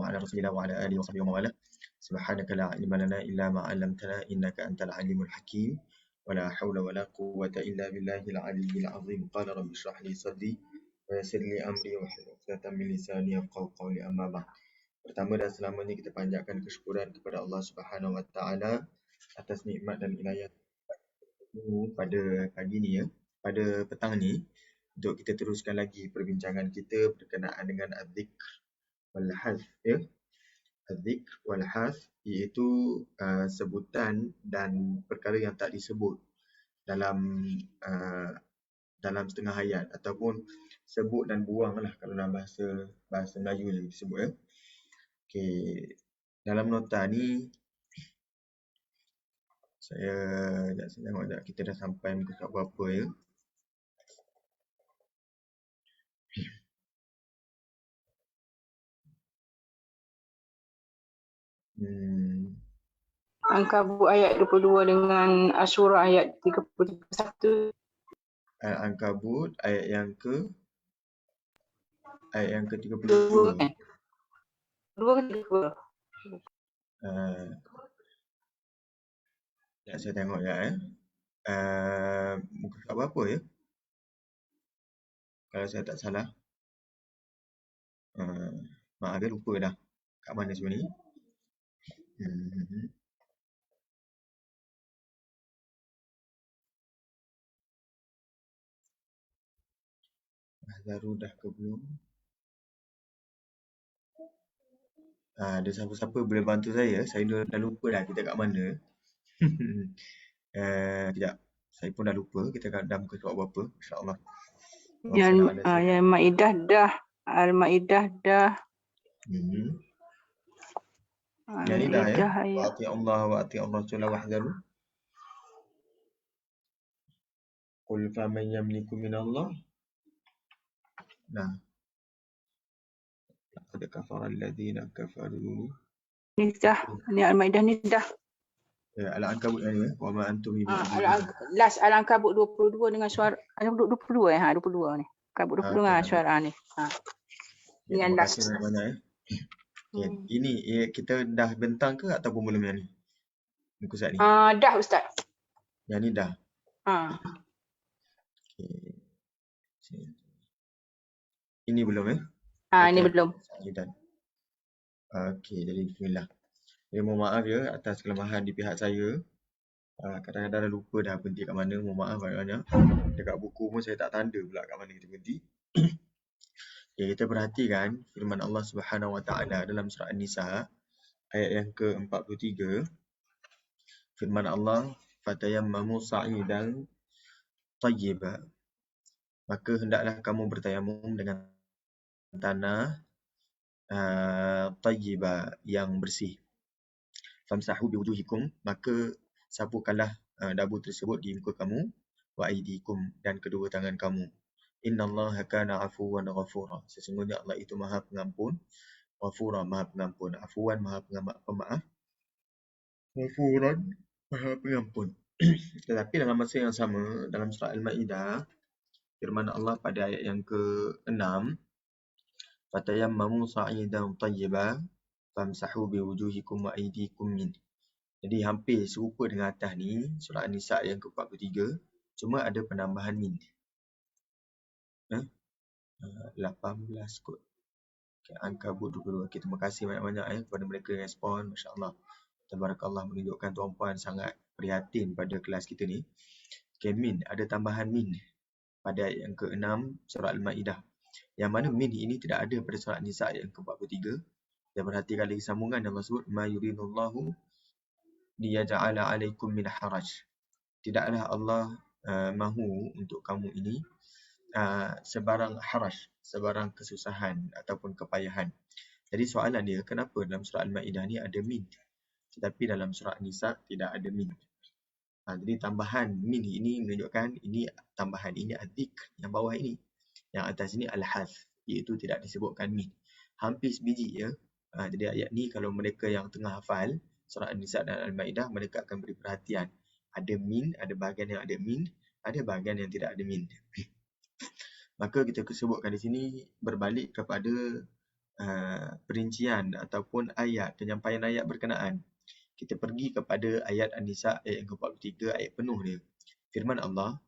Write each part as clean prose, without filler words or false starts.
ala rasulillah wa ala alihi wa sahbihi wa mawala. Subhanaka la ilma lana illa ma 'allamtana innaka antal alimul hakim. Wa la haula wa la quwwata illa billahil aliyyil azim. Qala rabbi shrah li sadri wa yassir li amri wa hlul 'uqdatam min lisani yafqahu qawli, amma ba'd. Pertama dan selamanya kita panjatkan kesyukuran kepada Allah Subhanahu wa taala atas nikmat dan inayat pada pagi ni ya, pada petang ni, untuk kita teruskan lagi perbincangan kita berkenaan dengan az-zikr wal hazf ya. Az-zikr wal hazf iaitu sebutan dan perkara yang tak disebut dalam dalam setengah ayat, ataupun sebut dan buang lah kalau dalam bahasa Melayu ni disebut ya. Okey, dalam nota ni saya tengok sekejap, kita dah sampai muka surat berapa ya. Ankabut ayat 22 dengan Asyura ayat 31. Ankabut ayat yang ke 32. Dua kan? Dua ke tiga? Saya tengok ya. Muka surat berapa ya? Kalau saya tak salah. Maaf dia lupa dah. Kat mana sebenarnya? Baru dah ke belum? Ada siapa-siapa boleh bantu saya? Saya dah lupa dah kita kat mana. Sekejap. Saya pun dah lupa kita dah muka surat berapa. InsyaAllah. Yang Maidah dah. Al-Maidah dah. Yang ni dah ya. Wa ati'allah wa ati'ar rasul wahdharu. Qul faman yamliku minallah. Nah. Laqad kafara alladhina kafaru. Ni dah. Ni Al-Maidah ni dah. Ya, Al-Ankabut yang ni. Wa ma antum last Al-Ankabut 22 dengan suara 22 ya. 22 ni. Ankabut 22 dengan suara ni. Ni yang last. Terima kasih banyak ya. Okay. Ini kita dah bentang ke ataupun belum yang ni? Muka surat ni. Dah Ustaz. Yang ni dah. Okay. Ini belum ya? Ini belum. Okey, jadi bismillah. Jadi mohon maaf ya atas kelemahan di pihak saya. Kadang-kadang dah lupa dah berhenti kat mana. Mohon maaf banyak-banyak. Dekat buku pun saya tak tanda pula kat mana kita berhenti. Okay, kita perhatikan firman Allah Subhanahu Wa Taala dalam surah An-Nisa ayat yang ke-43. Firman Allah, "Fatayammamu sa'idan tayyiba." Maka hendaklah kamu bertayamum dengan tanah tayyiba yang bersih. Famsahu biwujuhikum, maka sapukanlah dabu tersebut di muka kamu, wa aydikum, dan kedua tangan kamu. Innallaha kana afuwan ghafura. Sesungguhnya Allah itu Maha Pengampun, ghafura, Maha Pengampun, afuwan, Maha Pemaaf, ghafuran, Maha Pengampun. Tetapi dalam masa yang sama dalam surah Al-Maidah, firman Allah pada ayat yang ke-6, fatayammamu sa'idan tayyiba famsahu biwujuhikum wa aydikum min. Jadi hampir serupa dengan atas ni, surah An-Nisa yang ke-43, cuma ada penambahan min. 18 kot. Okay, Ankabut 22. Okay, terima kasih banyak-banyak kepada mereka yang respon. Masya-Allah. Tabarakallah, menunjukkan tuan-puan sangat prihatin pada kelas kita ni. Okay, min, ada tambahan min pada ayat yang ke-6 surah Al-Maidah. Yang mana min ini tidak ada pada surah An-Nisa ayat yang ke-43. Dan perhatikan lagi sambungan yang Allah sebut, ma yuridullahu liyaj'ala 'alaikum min haraj. Tidaklah Allah mahu untuk kamu ini sebarang haraj, sebarang kesusahan ataupun kepayahan. Jadi soalan dia, kenapa dalam surah Al-Maidah ni ada min, tetapi dalam surah An-Nisa tidak ada min? Jadi tambahan min ini menunjukkan ini tambahan, ini az-zikr yang bawah ini. Yang atas ini al-hazf, iaitu tidak disebutkan min. Hampir sebiji ya. Jadi ayat ni kalau mereka yang tengah hafal surah An-Nisa dan Al-Maidah, mereka akan beri perhatian. Ada min, ada bahagian yang ada min, ada bahagian yang tidak ada min. Maka kita sebutkan di sini berbalik kepada perincian ataupun penyampaian ayat berkenaan, kita pergi kepada ayat An-Nisa ayat yang ke-43, ayat penuh dia. Firman Allah,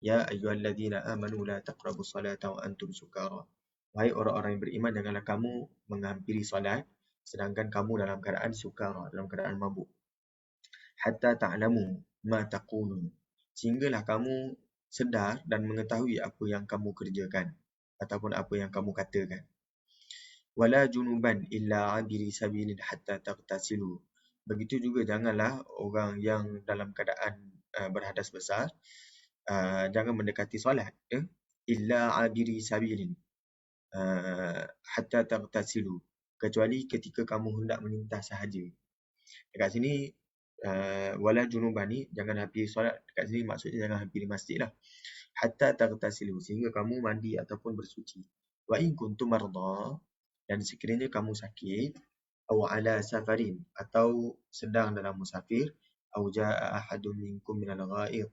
Ya ayyuhalladzina amanu la taqrabus salata wa antum sukara. Wahai orang-orang yang beriman, janganlah kamu menghampiri solat sedangkan kamu dalam keadaan sukara, dalam keadaan mabuk. Hatta ta'lamu ma taqulun. Sehinggalah kamu sedar dan mengetahui apa yang kamu kerjakan ataupun apa yang kamu katakan. Wala junuban illa 'abiri sabilin hatta taghtasilu. Begitu juga janganlah orang yang dalam keadaan berhadas besar jangan mendekati solat, illa 'abiri sabilin hatta taghtasilu, kecuali ketika kamu hendak melintas sahaja. Dekat sini wala junuban ni jangan hampiri solat, dekat sini maksudnya jangan hampiri masjid lah. Hatta taghtasilu, sehingga kamu mandi ataupun bersuci. Wa in kuntum marda, dan sekiranya kamu sakit, aw ala safarin, atau sedang dalam musafir, aw jaa ahadun minkum minal ghaid,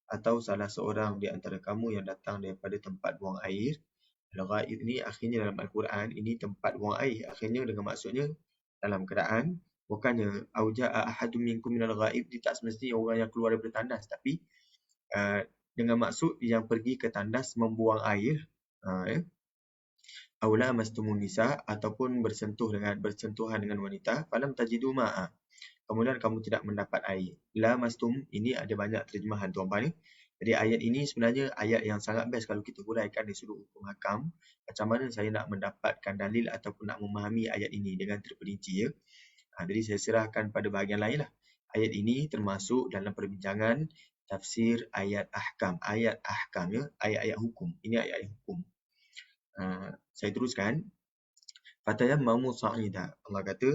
atau salah seorang di antara kamu yang datang daripada tempat buang air. Al-ghaid ni akhirnya dalam Al-Quran ini tempat buang air, akhirnya dengan maksudnya dalam keadaan, bukannya aw jaa ahadun minkum minal ghaid, dia tak semestinya orang yang keluar daripada tandas, tapi dengan maksud yang pergi ke tandas membuang air, aula mastumun nisa, ataupun bersentuhan dengan wanita, falam tajidu ma'a, kemudian kamu tidak mendapat air. La mastum ini ada banyak terjemahan tuan-tuan ni. Jadi ayat ini sebenarnya ayat yang sangat best kalau kita huraikan dari sudut hukum hakam. Macam mana saya nak mendapatkan dalil ataupun nak memahami ayat ini dengan terperinci, ya. Jadi saya serahkan pada bahagian lain lah. Ayat ini termasuk dalam perbincangan tafsir ayat ahkam. Ayat ahkam, ya, ayat-ayat hukum. Ini ayat-ayat hukum. Saya teruskan. Fatayammamu sa'ida. Allah kata,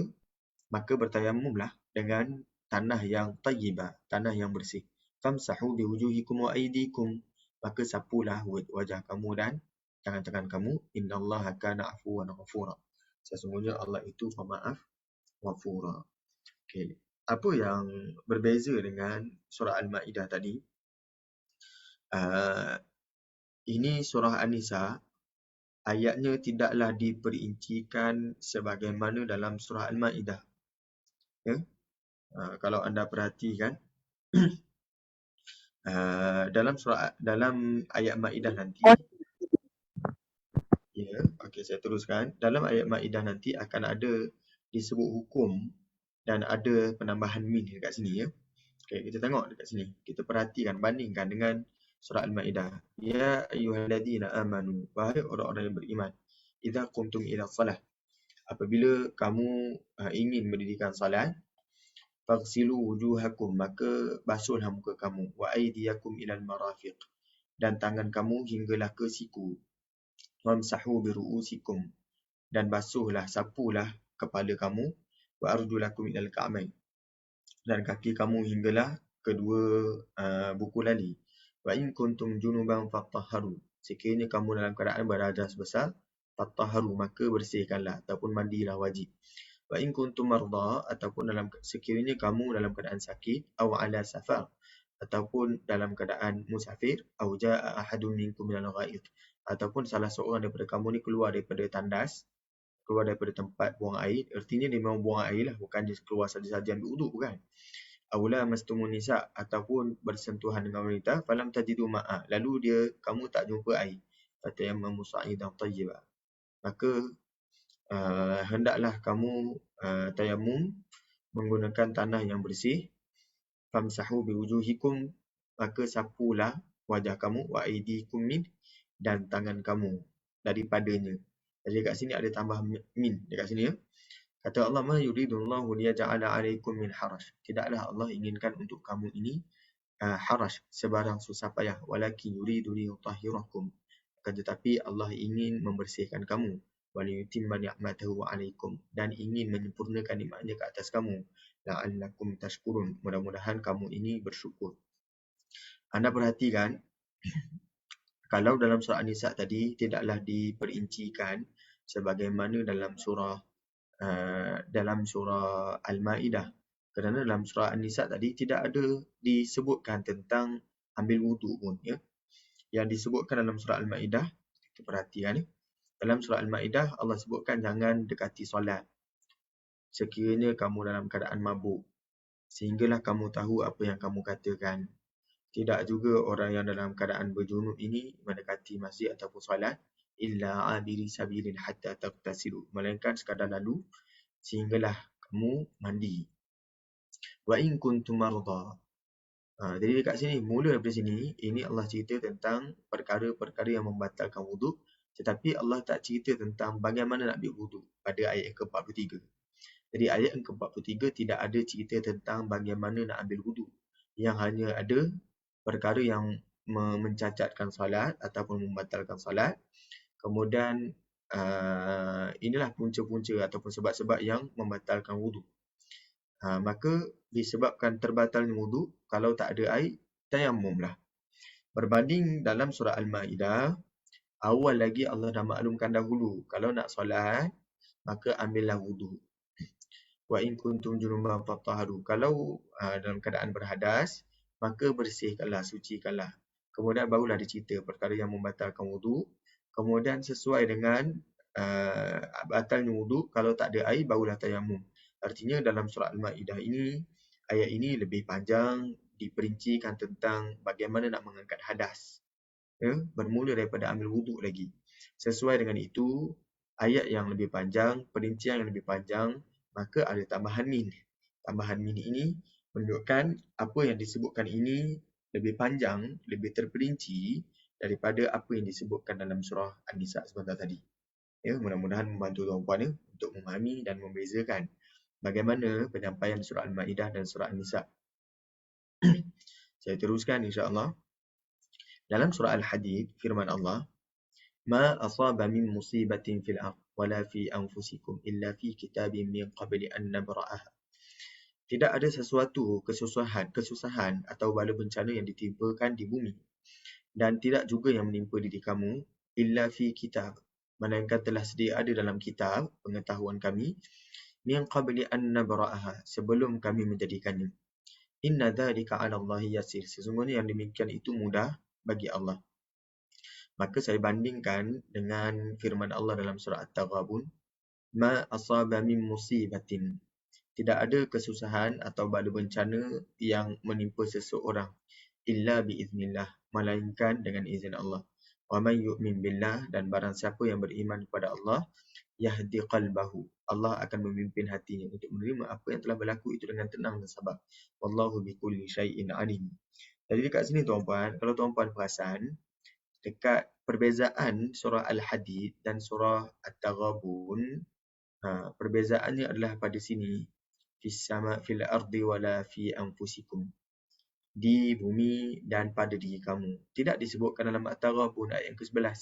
maka bertayamumlah dengan tanah yang tayyibah, tanah yang bersih. Famsahu biwujuhikum wa aydikum. Maka sapulah wajah kamu dan tangan-tangan kamu. Innallaha kana afuwan ghafura. Sesungguhnya Allah itu pemaaf, ghafura. Okey. Apa yang berbeza dengan surah Al-Ma'idah tadi? Ini surah An-Nisa, ayatnya tidaklah diperincikan sebagaimana dalam surah Al-Ma'idah. Ya? Kalau anda perhatikan, dalam ayat Ma'idah nanti, ya, okey, saya teruskan. Dalam ayat Ma'idah nanti akan ada disebut hukum dan ada penambahan min dekat sini, ya. Okey, kita tengok dekat sini. Kita perhatikan, bandingkan dengan surah Al-Ma'idah. Ya ayyuhalladzina amanu, wahai orang-orang yang beriman, idza qumtum ila salah, apabila kamu ingin mendirikan salat, faghsilu wujuhakum, maka basuhlah muka kamu, wa aydiyakum ilal marafiq, dan tangan kamu hinggalah ke siku, wamsahu biru'usikum, dan basuhlah, sapulah kepala kamu, wa arjulakum ilal ka'bain, dan kaki kamu hinggalah kedua buku lali. Wa in kuntum junuban fattahharu, sekiranya kamu dalam keadaan berhadas besar, fattahharu, maka bersihkanlah ataupun mandilah wajib. Wa in kuntum marda, ataupun sekiranya kamu dalam keadaan sakit, aw ala safar, ataupun dalam keadaan musafir, aw jaa ahadun minkum minal ghaid, ataupun salah seorang daripada kamu ni keluar daripada tandas, keluar daripada tempat buang air. Artinya dia memang buang air lah, bukan dia keluar saja-saja ambil wuduk, bukan. Aula mastumun nisa, ataupun bersentuhan dengan wanita, falam tajidu ma'a, lalu kamu tak jumpa air, fatayammamu sa'idan tayyiba, maka hendaklah kamu tayamum menggunakan tanah yang bersih. Famsahu biwujuhikum, maka sapulah wajah kamu, wa aydikum min, dan tangan kamu daripadanya. Jadi kat sini ada tambah min dekat sini, ya. Kata Allah, ma yuridullahu liyaj'ala 'alaikum min haraj. Tidaklah Allah inginkan untuk kamu ini haraj, sebarang susah payah. Walakin yuridu liyutahhirakum, akan tetapi Allah ingin membersihkan kamu. Waliyutimma ni'matahu 'alaikum, dan ingin menyempurnakan nikmatnya ke atas kamu. La'allakum tashkurun, mudah-mudahan kamu ini bersyukur. Anda perhatikan, kalau dalam surah An-Nisa tadi tidaklah diperincikan sebagaimana dalam surah Al-Ma'idah. Kerana dalam surah An-Nisa tadi tidak ada disebutkan tentang ambil wuduk pun, ya. Yang disebutkan dalam surah Al-Ma'idah, kita perhatikan, ya. Dalam surah Al-Ma'idah, Allah sebutkan jangan dekati solat sekiranya kamu dalam keadaan mabuk, sehinggalah kamu tahu apa yang kamu katakan. Tidak juga orang yang dalam keadaan berjunub ini mendekati masjid ataupun solat, illa abiri sabilin hatta tagtasilu, melainkan sekadar lalu sehinggalah kamu mandi. Wa in kuntum marda. Jadi dekat sini, mula daripada sini, ini Allah cerita tentang perkara-perkara yang membatalkan wuduk, tetapi Allah tak cerita tentang bagaimana nak ambil wuduk pada ayat yang ke-43. Jadi ayat yang ke-43 tidak ada cerita tentang bagaimana nak ambil wuduk. Yang hanya ada perkara yang mencacatkan solat ataupun membatalkan solat. Kemudian inilah punca-punca ataupun sebab-sebab yang membatalkan wuduk. Maka disebabkan terbatalnya wuduk, kalau tak ada air, tayamum lah. Berbanding dalam surah Al-Ma'idah, awal lagi Allah dah maklumkan dahulu, kalau nak solat, maka ambillah wuduk. Wa in kuntum junuban fatahharu. Kalau dalam keadaan berhadas, maka bersihkanlah, sucikanlah. Kemudian barulah dicerita perkara yang membatalkan wuduk. Kemudian sesuai dengan batalnya wuduk, kalau tak ada air, barulah tayamum. Artinya dalam surah Al-Ma'idah ini, ayat ini lebih panjang, diperincikan tentang bagaimana nak mengangkat hadas. Bermula daripada ambil wuduk lagi. Sesuai dengan itu, ayat yang lebih panjang, perincian yang lebih panjang, maka ada tambahan min. Tambahan min ini menunjukkan apa yang disebutkan ini lebih panjang, lebih terperinci daripada apa yang disebutkan dalam surah An-Nisa sebentar tadi. Mudah-mudahan membantu tuan-puan untuk memahami dan membezakan bagaimana penyampaian surah Al-Ma'idah dan surah An-Nisa. Saya teruskan insya-Allah. Dalam surah Al-Hadid, firman Allah, "Ma asaba min musibatin fil ardh wala fi anfusikum illa fi kitabim min qabli an nabra'aha." Tidak ada sesuatu kesusahan atau bala bencana yang ditimpakan di bumi, dan tidak juga yang menimpa diri kamu, illa fi kitab, melainkan telah sedia ada dalam kitab pengetahuan kami, min qabli an nabra'aha, sebelum kami menjadikannya. Inna dzalika 'ala Allahi yasir. Sesungguhnya yang demikian itu mudah bagi Allah. Maka saya bandingkan dengan firman Allah dalam surah At-Taghabun, "Ma asaba min musibatin." Tidak ada kesusahan atau bala bencana yang menimpa seseorang illa biiznillah, melainkan dengan izin Allah. Wa man yu'min billah, dan barang siapa yang beriman kepada Allah, yahdi qalbahu, Allah akan memimpin hatinya untuk menerima apa yang telah berlaku itu dengan tenang dan sabar. Wallahu bikulli syai'in alim. Jadi dekat sini tuan-puan, kalau tuan-puan perasan, dekat perbezaan surah Al-Hadid dan surah At-Taghabun, perbezaannya adalah pada sini, fil ardi wala fi anfusikum, di bumi dan pada diri kamu. Tidak disebutkan dalam At-Taghabun ayat yang ke-11.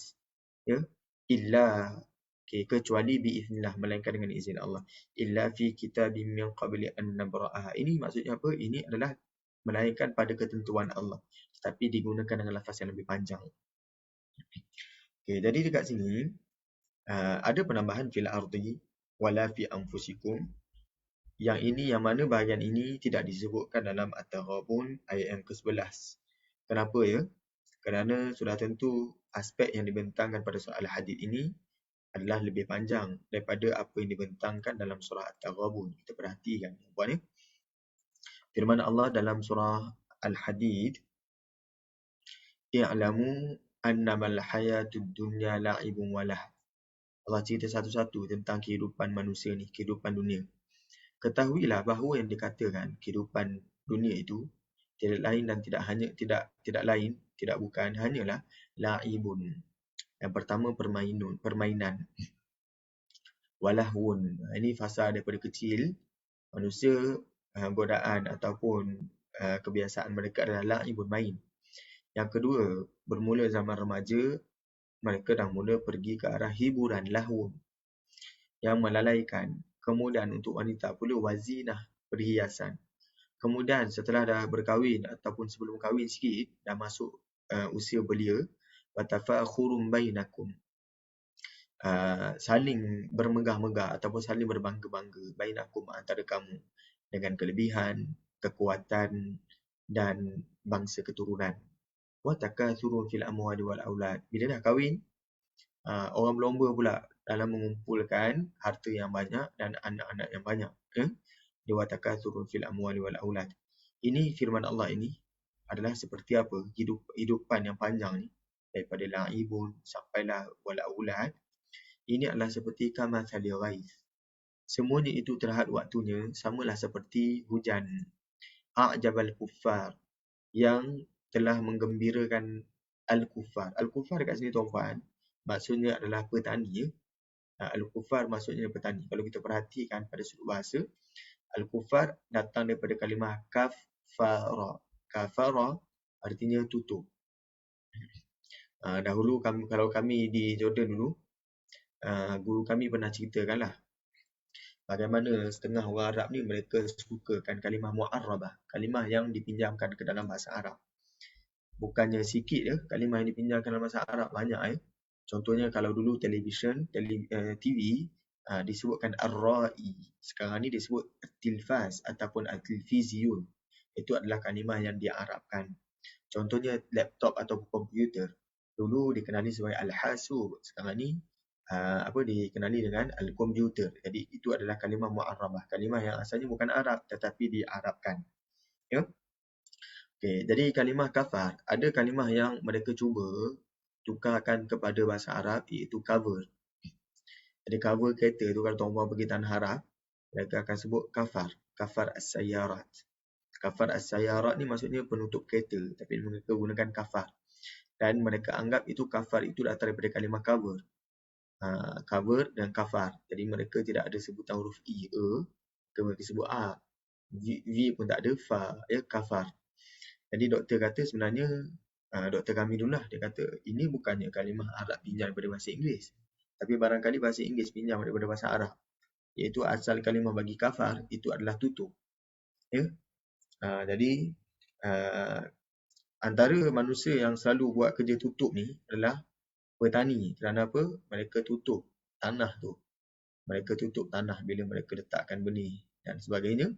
Illa, kecuali biiznillah, melainkan dengan izin Allah. Illa fi kitabim min qabli an nabra'aha. Ini maksudnya apa? Ini adalah melainkan pada ketentuan Allah, tetapi digunakan dengan lafaz yang lebih panjang. Jadi dekat sini ada penambahan fil ardi wala fi anfusikum. Yang ini, yang mana bahagian ini tidak disebutkan dalam At-Taghabun ayat yang ke-11. Kenapa ya? Kerana sudah tentu aspek yang dibentangkan pada surah Al-Hadid ini adalah lebih panjang daripada apa yang dibentangkan dalam surah At-Taghabun. Kita perhatikan puan ya. Firman Allah dalam surah Al-Hadid, "I'lamu annamal hayatud dunya la'ibun walah." Allah cerita satu-satu tentang kehidupan manusia ni, kehidupan dunia. Ketahuilah bahawa yang dikatakan kehidupan dunia itu tidak lain dan tidak bukan hanyalah la'ibun. Yang pertama permainan. Walahun. Ini fasa daripada kecil manusia godaan ataupun kebiasaan mereka adalah la'ibun, main. Yang kedua, bermula zaman remaja, mereka dah mula pergi ke arah hiburan, lahun, yang melalaikan. Kemudian untuk wanita pula wazinah, perhiasan. Kemudian setelah dah berkahwin ataupun sebelum kahwin sikit, dah masuk usia belia, watafakhurum bainakum, saling bermegah-megah ataupun saling berbangga-bangga, bainakum, antara kamu, dengan kelebihan, kekuatan dan bangsa keturunan. Wa takathurun fil amwali wal aulad. Bila dah kahwin, Orang berlomba pula dalam mengumpulkan harta yang banyak dan anak-anak yang banyak. Liwatakatsuru fil amwali wal aulad. Ini firman Allah ini adalah seperti apa? Hidupan yang panjang ni, daripada la'ibun sampailah wal aulad. Ini adalah seperti kamathali ghaiz. Semuanya itu terhad waktunya samalah seperti hujan. A'jabal kuffar, yang telah menggembirakan al-kuffar. Al-kuffar dekat sini tuan-puan, maksudnya adalah petani. Al-kuffar maksudnya petani. Kalau kita perhatikan pada sudut bahasa, al-kuffar datang daripada kalimah kafara. Kafara artinya tutup. Dahulu kalau kami di Jordan dulu, guru kami pernah ceritakan lah bagaimana setengah orang Arab ni mereka sukakan kalimah mu'arrabah, kalimah yang dipinjamkan ke dalam bahasa Arab. Bukannya sikit je kalimah yang dipinjamkan dalam bahasa Arab, banyak. Contohnya kalau dulu televisyen, TV disebutkan ar-ra'i, sekarang ni disebut tilfaz ataupun at-tilfiziyun. Itu adalah kalimah yang diarabkan. Contohnya laptop atau komputer, dulu dikenali sebagai al-hasub, sekarang ni dikenali dengan al-komputer. Jadi itu adalah kalimah mu'arrabah, kalimah yang asalnya bukan Arab tetapi diarabkan. Ya. Okey, jadi kalimah kafar, ada kalimah yang mereka cuba tukarkan kepada bahasa Arab, iaitu cover. Jadi cover kereta tu, kalau tuan-puan pergi Tanah Arab, mereka akan sebut kafar, kafar as-sayyarat. Kafar as-sayyarat ni maksudnya penutup kereta, tapi mereka gunakan kafar. Dan mereka anggap itu kafar itu datang daripada kalimah cover. Cover dan kafar. Jadi mereka tidak ada sebutan huruf I, mereka sebut A. V pun tak ada, fa, ya, kafar. Jadi doktor kata sebenarnya, doktor kami dulu lah, dia kata ini bukannya kalimah Arab pinjam daripada bahasa Inggeris, tapi barangkali bahasa Inggeris pinjam daripada bahasa Arab, iaitu asal kalimah bagi kafar itu adalah tutup. Ya? Jadi antara manusia yang selalu buat kerja tutup ni adalah petani. Kerana apa? Mereka tutup tanah tu. Mereka tutup tanah bila mereka letakkan benih dan sebagainya.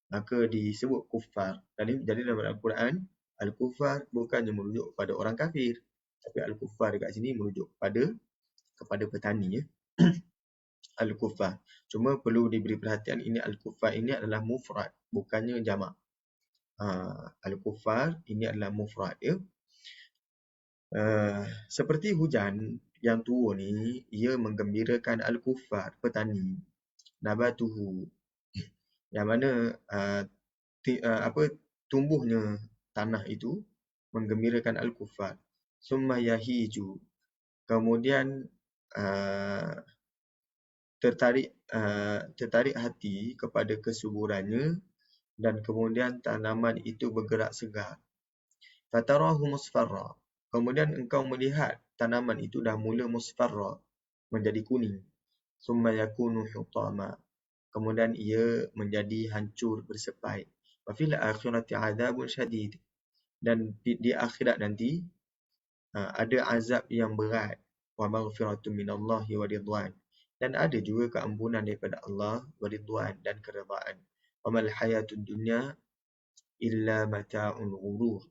Maka disebut kufar. Jadi dalam Al-Quran, al-kufar bukannya merujuk kepada orang kafir, tapi al-kufar dekat sini merujuk kepada petani. Ya. Al-kufar. Cuma perlu diberi perhatian, ini al-kufar ini adalah mufrad, bukannya jamak. Al-kufar ini adalah mufrad. Ya. Seperti hujan yang turun ni, ia menggembirakan al-kufar, petani. Nabatuhu, yang mana tumbuhnya tanah itu menggembirakan al-kufar. Summa yahiju, kemudian tertarik hati kepada kesuburannya, dan kemudian tanaman itu bergerak segar. Fatarahu musfarra, kemudian engkau melihat tanaman itu dah mula musfarra, menjadi kuning. Summa yakunu hutama, kemudian ia menjadi hancur bersepai. Wa fil akhirati adzabun syadid, dan di akhirat nanti ada azab yang berat. Wa maghfiratun minallahi wa ridwan, dan ada juga keampunan daripada Allah, wa ridwan, dan keredaan. Wa mal hayatud dunya illa mata'ul ghurur,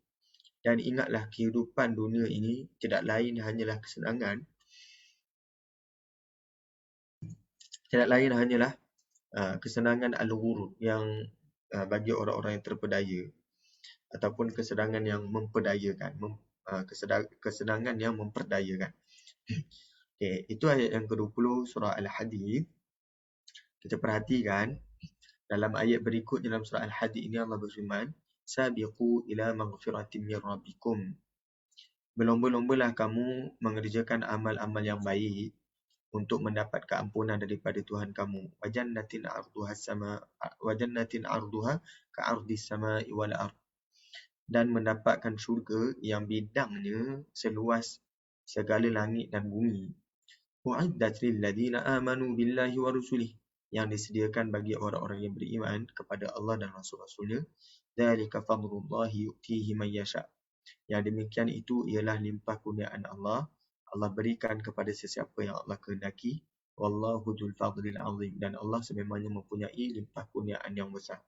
dan ingatlah kehidupan dunia ini tidak lain hanyalah kesenangan, kesenangan al-ghurur, yang bagi orang-orang yang terpedaya, ataupun kesenangan yang memperdayakan, kesenangan yang memperdayakan. Okay, itu ayat yang ke-20 surah Al-Hadid. Kita perhatikan dalam ayat berikutnya dalam surah Al-Hadid ini, Allah berfirman, sabiqu ila maghfiratin min rabbikum, berlomba-lombalah kamu mengerjakan amal-amal yang baik untuk mendapat keampunan daripada Tuhan kamu. Wajannatin arduha ka'ardis sama'i wal ard, dan mendapatkan syurga yang bidangnya seluas segala langit dan bumi. U'iddat lil ladina amanu billahi wa rusulih, yang disediakan bagi orang-orang yang beriman kepada Allah dan Rasul-Rasulnya. Dzalika fadlullahi yu'tihi man yasha, yang demikian itu ialah limpah kurniaan Allah. Allah berikan kepada sesiapa yang Allah kehendaki. Wallahu dzul fadlil azim, dan Allah sememangnya mempunyai limpah kurniaan yang besar.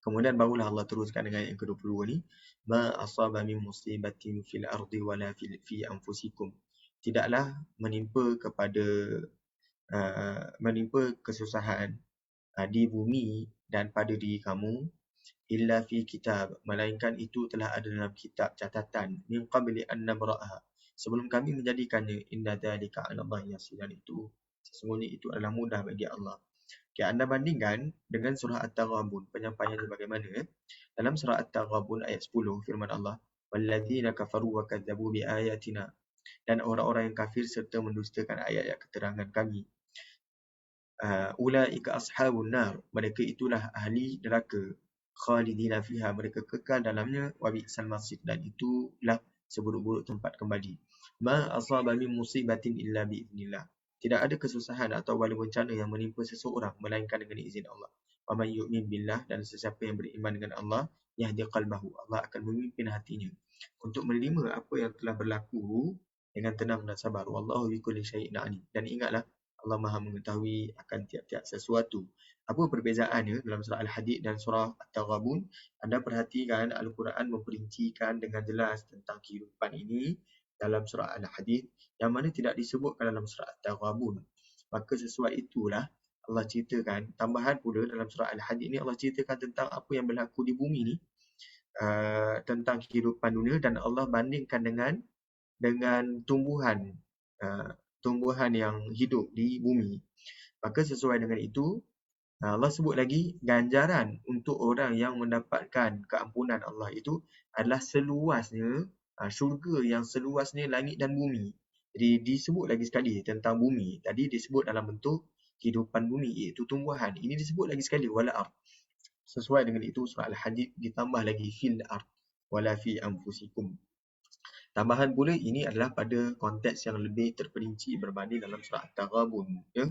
Kemudian barulah Allah teruskan dengan ayat yang ke-22 ni, ma asaba min musibatin fil ardi wala fi anfusikum, tidaklah menimpa kesusahan di bumi dan pada diri kamu illa fi kitab, melainkan itu telah ada dalam kitab catatan min qabli an nabra'aha, sebelum kami menjadikannya. Inna dzalika 'ala Allah yasir, dan itu sesungguhnya itu adalah mudah bagi Allah. Okay, anda bandingkan dengan surah At-Taghabun, penyampaiannya bagaimana? Dalam surah At-Taghabun ayat 10 firman Allah, walladzina kafaru wa kadzabu bi ayatina, dan orang-orang yang kafir serta mendustakan ayat-ayat keterangan kami. Ulaika ashabun nar, mereka itulah ahli neraka. Khalidina fiha, mereka kekal dalamnya. Wa bi'sal masir, dan itulah seburuk-buruk tempat kembali. Ma asaba min musibatin illa biiznillah, tidak ada kesusahan atau bala bencana yang menimpa seseorang melainkan dengan izin Allah. Wa man yu'min billah, dan sesiapa yang beriman dengan Allah, yahdi qalbahu, Allah akan memimpin hatinya untuk menerima apa yang telah berlaku dengan tenang dan sabar. Wallahu bikulli syai'in alim, dan ingatlah Allah Maha mengetahui akan tiap-tiap sesuatu. Apa perbezaannya dalam surah Al-Hadid dan surah At-Taghabun? Anda perhatikan Al-Quran memperincikan dengan jelas tentang kehidupan ini dalam surah Al-Hadid, yang mana tidak disebutkan dalam surah At-Taghabun. Maka sesuai itulah Allah ceritakan, tambahan pula dalam surah Al-Hadid ni Allah ceritakan tentang apa yang berlaku di bumi ni, tentang kehidupan dunia, dan Allah bandingkan dengan tumbuhan yang hidup di bumi. Maka sesuai dengan itu, Allah sebut lagi ganjaran untuk orang yang mendapatkan keampunan Allah itu adalah seluasnya syurga yang seluasnya langit dan bumi. Jadi disebut lagi sekali tentang bumi. Tadi disebut dalam bentuk kehidupan bumi, iaitu tumbuhan. Ini disebut lagi sekali wala ard. Sesuai dengan itu surah Al-Hadid ditambah lagi fil ard wala fi anfusikum. Tambahan pula ini adalah pada konteks yang lebih terperinci berbanding dalam surah At-Taghabun. Ya?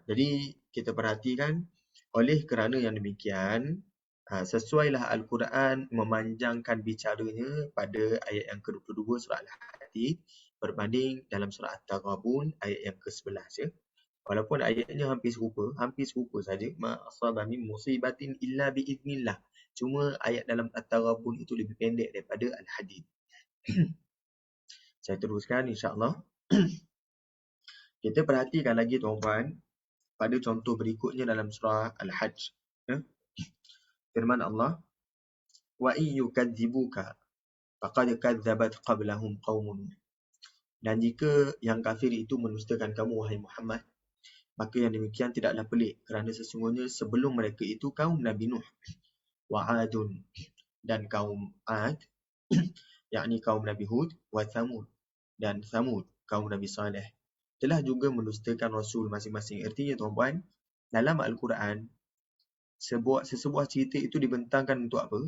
Jadi kita perhatikan, oleh kerana yang demikian, sesuailah Al-Quran memanjangkan bicaranya pada ayat yang ke-22 surah Al-Hadid berbanding dalam surah At-Taghabun ayat yang ke-11. Ya? Walaupun ayatnya hampir serupa saja. Ma asaba min musibatin illa biiznillah. Cuma ayat dalam At-Taghabun itu lebih pendek daripada Al-Hadid. Saya teruskan insya-Allah. Kita perhatikan lagi tuan-tuan pada contoh berikutnya dalam surah Al-Hajj. Firman Allah, wa in yukadzibuka faqad kadzabat qablahum qaumun. Dan jika yang kafir itu mendustakan kamu wahai Muhammad, maka yang demikian tidaklah pelik, kerana sesungguhnya sebelum mereka itu kaum Nabi Nuh, wa Adun, dan kaum Ad, yakni kaum Nabi Hud, wa Thamud, dan Thamud, kaum Nabi Saleh, telah juga mendustakan Rasul masing-masing. Artinya tuan-puan, dalam Al-Quran, sesebuah cerita itu dibentangkan untuk apa?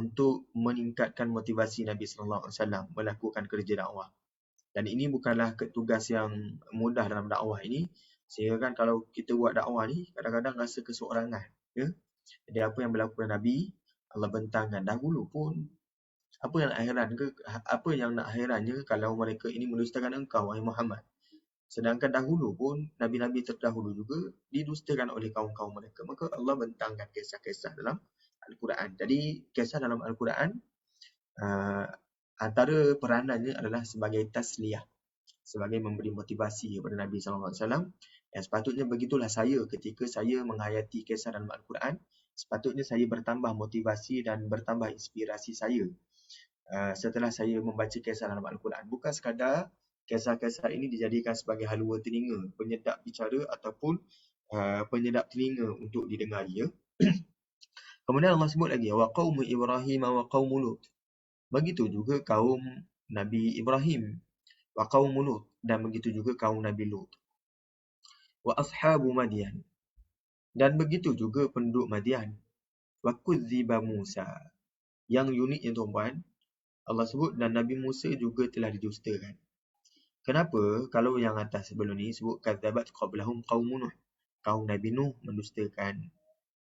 Untuk meningkatkan motivasi Nabi SAW melakukan kerja dakwah. Dan ini bukanlah tugas yang mudah dalam dakwah ini. Sehingga kan kalau kita buat dakwah ni, kadang-kadang rasa keseorangan. Ya? Jadi apa yang berlaku pada Nabi, Allah bentangkan dahulu pun. Apa yang nak herannya kalau mereka ini mendustakan engkau wahai Muhammad. Sedangkan dahulu pun Nabi-Nabi terdahulu juga didustakan oleh kaum-kaum mereka. Maka Allah bentangkan kisah-kisah dalam Al-Quran. Jadi kisah dalam Al-Quran antara peranannya adalah sebagai tasliyah, sebagai memberi motivasi kepada Nabi SAW. Yang sepatutnya begitulah saya ketika saya menghayati kisah dalam Al-Quran. Sepatutnya saya bertambah motivasi dan bertambah inspirasi saya setelah saya membaca kisah dalam Al-Quran. Bukan sekadar kisah-kisah ini dijadikan sebagai halua telinga, penyedap bicara ataupun penyedap telinga untuk didengar. Ya? Kemudian Allah sebut lagi, wa qaum Ibrahim wa qaum Lut. Begitu juga kaum Nabi Ibrahim, wa qaum Lut, dan begitu juga kaum Nabi Lut. Wa ashabu Madian, dan begitu juga penduduk Madian. Wa kudziba Musa. Yang uniknya tuan-puan, Allah sebut dan Nabi Musa juga telah didustakan. Kenapa? Kalau yang atas sebelum ni sebut kadzabat qablahum qaum Nuh, kaum Nabi Nuh mendustakan,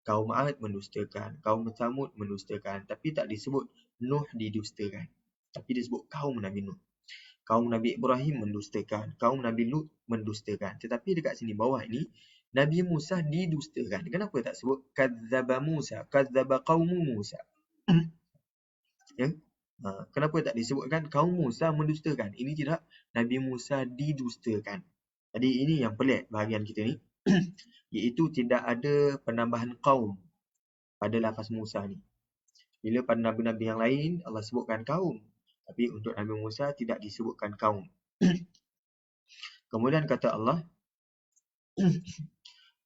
kaum Ad mendustakan, kaum Thamud mendustakan, tapi tak disebut Nuh didustakan. Tapi disebut kaum Nabi Nuh. Kaum Nabi Ibrahim mendustakan, kaum Nabi Lut mendustakan. Tetapi dekat sini bawah ini Nabi Musa didustakan. Kenapa tak sebut kadzaba Musa, kadzaba qaum Musa? Ya? Kenapa tak disebutkan kaum Musa mendustakan? Ini tidak, Nabi Musa didustakan. Jadi ini yang pelik bahagian kita ni. Iaitu tidak ada penambahan kaum pada lafaz Musa ni. Bila pada Nabi-Nabi yang lain Allah sebutkan kaum. Tapi untuk Nabi Musa tidak disebutkan kaum. Kemudian kata Allah,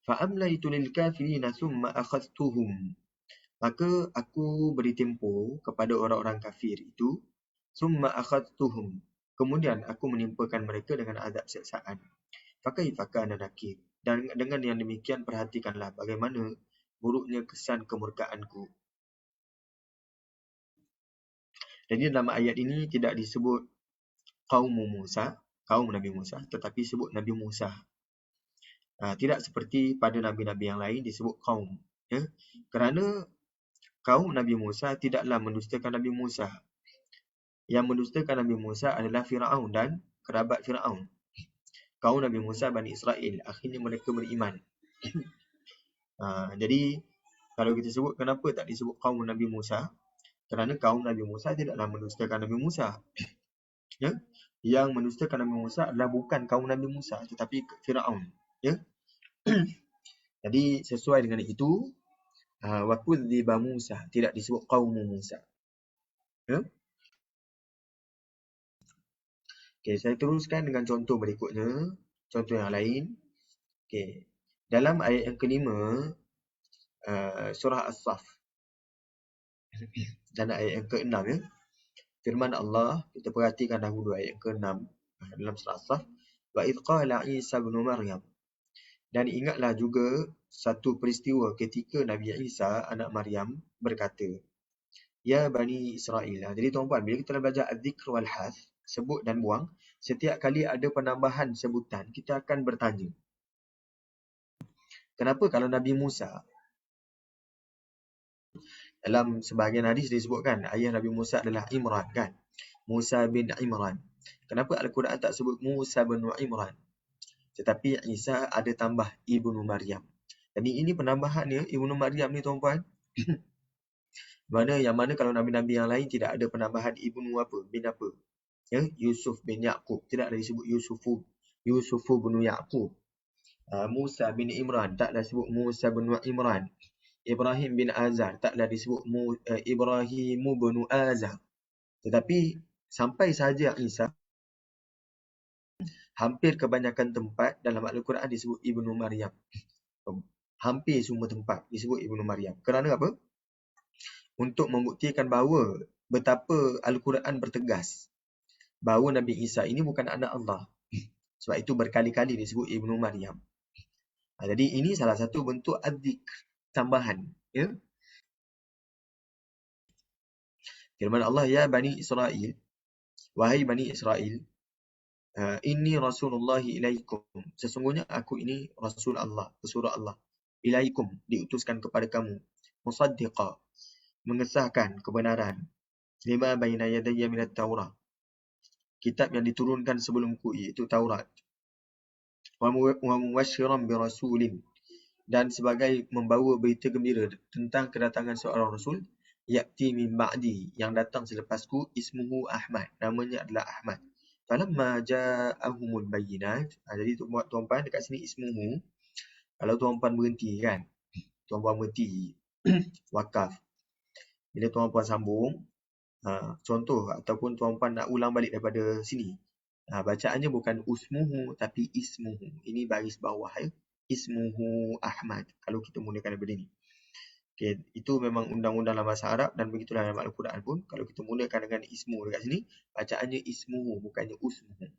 فَأَمْلَيْتُ لِلْكَافِرِينَ ثُمَّ أَخَذْتُهُمْ. Maka aku beri tempoh kepada orang-orang kafir itu. ثُمَّ أَخَذْتُهُمْ. Kemudian aku menimpakan mereka dengan azab siksaan. فَكَيْفَ كَانَ نَكِيرٌ. Dan dengan yang demikian perhatikanlah bagaimana buruknya kesan kemurkaanku. Jadi dalam ayat ini tidak disebut kaum Musa, kaum Nabi Musa, tetapi sebut Nabi Musa. Tidak seperti pada Nabi-Nabi yang lain disebut kaum. Ya? Kerana kaum Nabi Musa tidaklah mendustakan Nabi Musa. Yang mendustakan Nabi Musa adalah Fir'aun dan kerabat Fir'aun. Kaum Nabi Musa, Bani Israel, akhirnya mereka beriman. Jadi, kalau kita sebut kenapa tak disebut kaum Nabi Musa? Kerana kaum Nabi Musa tidaklah mendustakan Nabi Musa. Ya? Yang mendustakan Nabi Musa adalah bukan kaum Nabi Musa, tetapi Fir'aun. Ya? Jadi, sesuai dengan itu, wa kudziba Musa, tidak disebut kaum Musa. Ya? Okey, saya teruskan dengan contoh berikutnya, contoh yang lain. Okey. Dalam ayat yang kelima, surah As-Saff dan ayat yang ke-6 ya. Firman Allah, kita perhatikan dahulu ayat yang ke-6 dalam surah As-Saff. Wa idh qala Isa ibn Maryam. Dan ingatlah juga satu peristiwa ketika Nabi Isa anak Maryam berkata, Ya Bani Israel. Jadi tuan-puan, bila kita belajar Az-Zikr wal Hath, sebut dan buang, setiap kali ada penambahan sebutan, kita akan bertanya. Kenapa kalau Nabi Musa, dalam sebahagian hadis disebutkan ayah Nabi Musa adalah Imran kan? Musa bin Imran. Kenapa Al-Quran tak sebut Musa bin Imran? Tetapi Isa ada tambah Ibnu Maryam. Jadi ini penambahannya Ibnu Maryam ni tuan-puan. Yang mana kalau Nabi-Nabi yang lain tidak ada penambahan Ibnu apa? Bin apa? Ya, Yusuf bin Yaqub. Tidak ada disebut Yusufu bin Yaqub. Musa bin Imran. Taklah disebut Musa bin Imran. Ibrahim bin Azar. Taklah disebut Ibrahimu bin Azar. Tetapi sampai sahaja Isa, hampir kebanyakan tempat dalam Al-Quran disebut Ibnu Maryam. Hampir semua tempat disebut Ibnu Maryam. Kerana apa? Untuk membuktikan bahawa betapa Al-Quran bertegas bahawa Nabi Isa ini bukan anak Allah. Sebab itu berkali-kali disebut Ibnu Maryam. Jadi ini salah satu bentuk ad-dzikr, tambahan. Ya? Firman Allah, Ya Bani Israel, wahai Bani Israel, Inni Rasulullah ilaikum. Sesungguhnya aku ini Rasul Allah, pesuruh Allah. Ilaikum, diutuskan kepada kamu. Musaddiqa, mengesahkan kebenaran. Lima baina yadayya minat Taurah. Kitab yang diturunkan sebelumku, iaitu Taurat. Wa muwashiran bi rasulin. Dan sebagai membawa berita gembira tentang kedatangan seorang Rasul. Ya'ti min ba'di, yang datang selepasku. Ismuhu Ahmad, namanya adalah Ahmad. Falamma ja'ahumul bayyinat. Jadi tuan-puan dekat sini ismuhu. Kalau tuan-puan berhenti kan, tuan-puan berhenti wakaf. Bila tuan-puan sambung, contoh ataupun tuan-puan nak ulang balik daripada sini. Bacaannya bukan usmuhu tapi ismuhu. Ini baris bawah ya. Ismuhu Ahmad. Kalau kita mulakan daripada ni. Okay, itu memang undang-undang dalam bahasa Arab dan begitulah dalam Al-Quran pun. Kalau kita mulakan dengan ismu dekat sini, bacaannya ismuhu, bukannya usmuhu.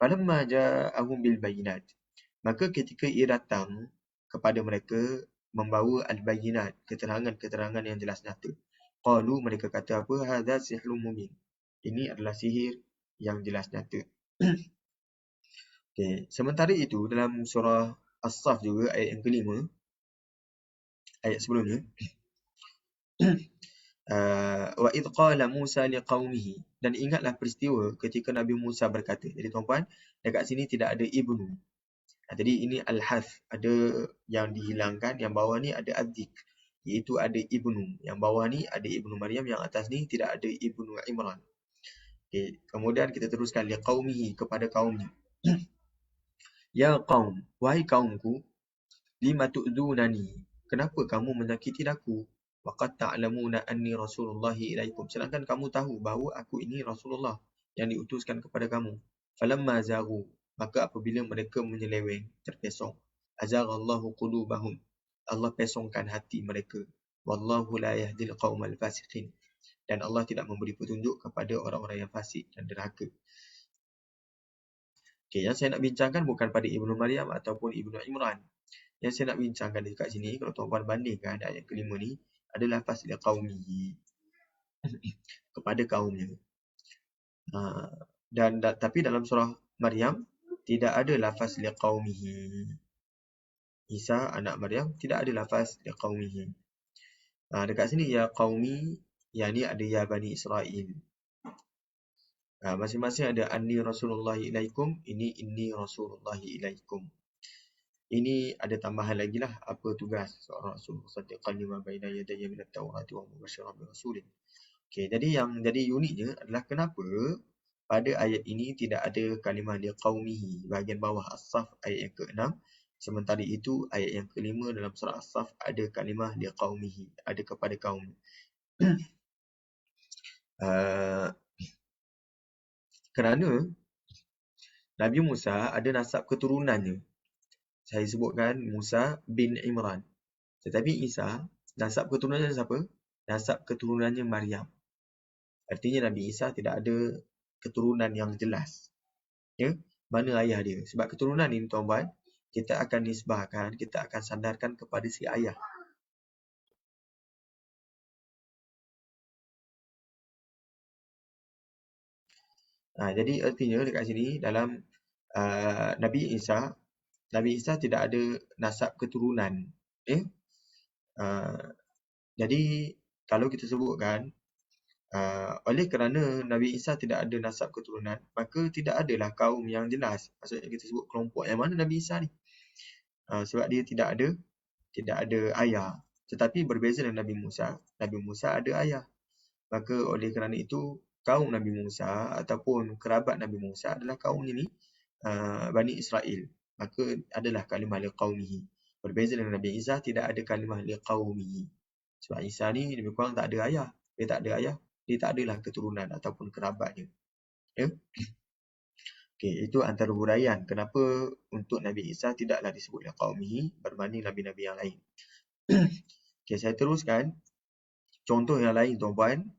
Falamma ja'ahum bil bayyinat. Maka ketika ia datang kepada mereka membawa al-bayyinat, keterangan-keterangan yang jelas nyata. Qalu, mereka kata apa? Hadza sihrun mubin. Ini adalah sihir yang jelas nyata. Okay. Sementara itu dalam surah As-Saff juga ayat yang kelima, ayat sebelumnya, wa idh qala Musa liqaumihi, dan ingatlah peristiwa ketika Nabi Musa berkata. Jadi tuan-puan, dekat sini tidak ada ibnu. Jadi ini al-hath, ada yang dihilangkan, yang bawah ni ada ad-dzikr. iaitu ada ibnu. Yang bawah ni ada ibnu Maryam, yang atas ni tidak ada ibnu Imran. Okay. Kemudian kita teruskan liqaumihi, kepada kaumnya. Ya qaum, wahai kaumku, lima tu'dunani, kenapa kamu menyakiti aku? Waqad ta'lamuna anni rasulullahi ilaikum, sedangkan kamu tahu bahawa aku ini Rasulullah yang diutuskan kepada kamu. Falamma zaghu, maka apabila mereka menyeleweng, terpesong, azaghallahu qulubahum, Allah pesongkan hati mereka. Wallahu la yahdil qaumal fasiqin, dan Allah tidak memberi petunjuk kepada orang-orang yang fasik dan derhaka. Okay, yang saya nak bincangkan bukan pada Ibnu Maryam ataupun Ibnu Imran. Yang saya nak bincangkan dekat sini, kalau tuan-puan bandingkan ayat kelima ni, ada lafaz liqaumihi, kepada kaumnya. Tapi dalam surah Maryam tidak ada lafaz liqaumihi. Isa anak Maryam tidak ada lafaz liqaumihi. Dekat sini ya qaumi, yang ni ada ya bani Israel. Masing-masing ada anni rasulullahi ilaikum, ini inni rasulullahi ilaikum. Ini ada tambahan lagi lah, apa tugas seorang rasul, musaddiqan lima baina yadayya minat tawrati wa mubasysyiran bi rasulin. Okey, jadi yang jadi uniknya adalah kenapa pada ayat ini tidak ada kalimah liqaumihi, bahagian bawah As-Saff ayat yang ke-6, sementara itu ayat yang ke-5 dalam surah As-Saff ada kalimah liqaumihi, ada kepada kaum. Kerana Nabi Musa ada nasab keturunannya. Saya sebutkan Musa bin Imran. Tetapi Isa, nasab keturunannya siapa? Nasab keturunannya Maryam. Artinya Nabi Isa tidak ada keturunan yang jelas. Ya, mana ayah dia? Sebab keturunan ini tuan-tuan, kita akan nisbahkan, kita akan sandarkan kepada si ayah. Jadi artinya dekat sini dalam Nabi Isa tidak ada nasab keturunan. Jadi kalau kita sebutkan oleh kerana Nabi Isa tidak ada nasab keturunan, maka tidak adalah kaum yang jelas. Maksudnya kita sebut kelompok yang mana Nabi Isa ni. Sebab dia tidak ada ayah. Tetapi berbeza dengan Nabi Musa. Nabi Musa ada ayah. Maka oleh kerana itu kaum Nabi Musa ataupun kerabat Nabi Musa adalah kaum ini Bani Israel. Maka adalah kalimah liqaumihi. Berbeza dengan Nabi Isa, tidak ada kalimah liqaumihi. Sebab Isa ni lebih kurang tak ada ayah. Dia tak ada ayah, dia tak adalah keturunan ataupun kerabatnya. Ya? Okey, itu antara huraian kenapa untuk Nabi Isa tidaklah disebut liqaumihi berbanding nabi-nabi yang lain. Okey, saya teruskan. Contoh yang lain tuan-puan.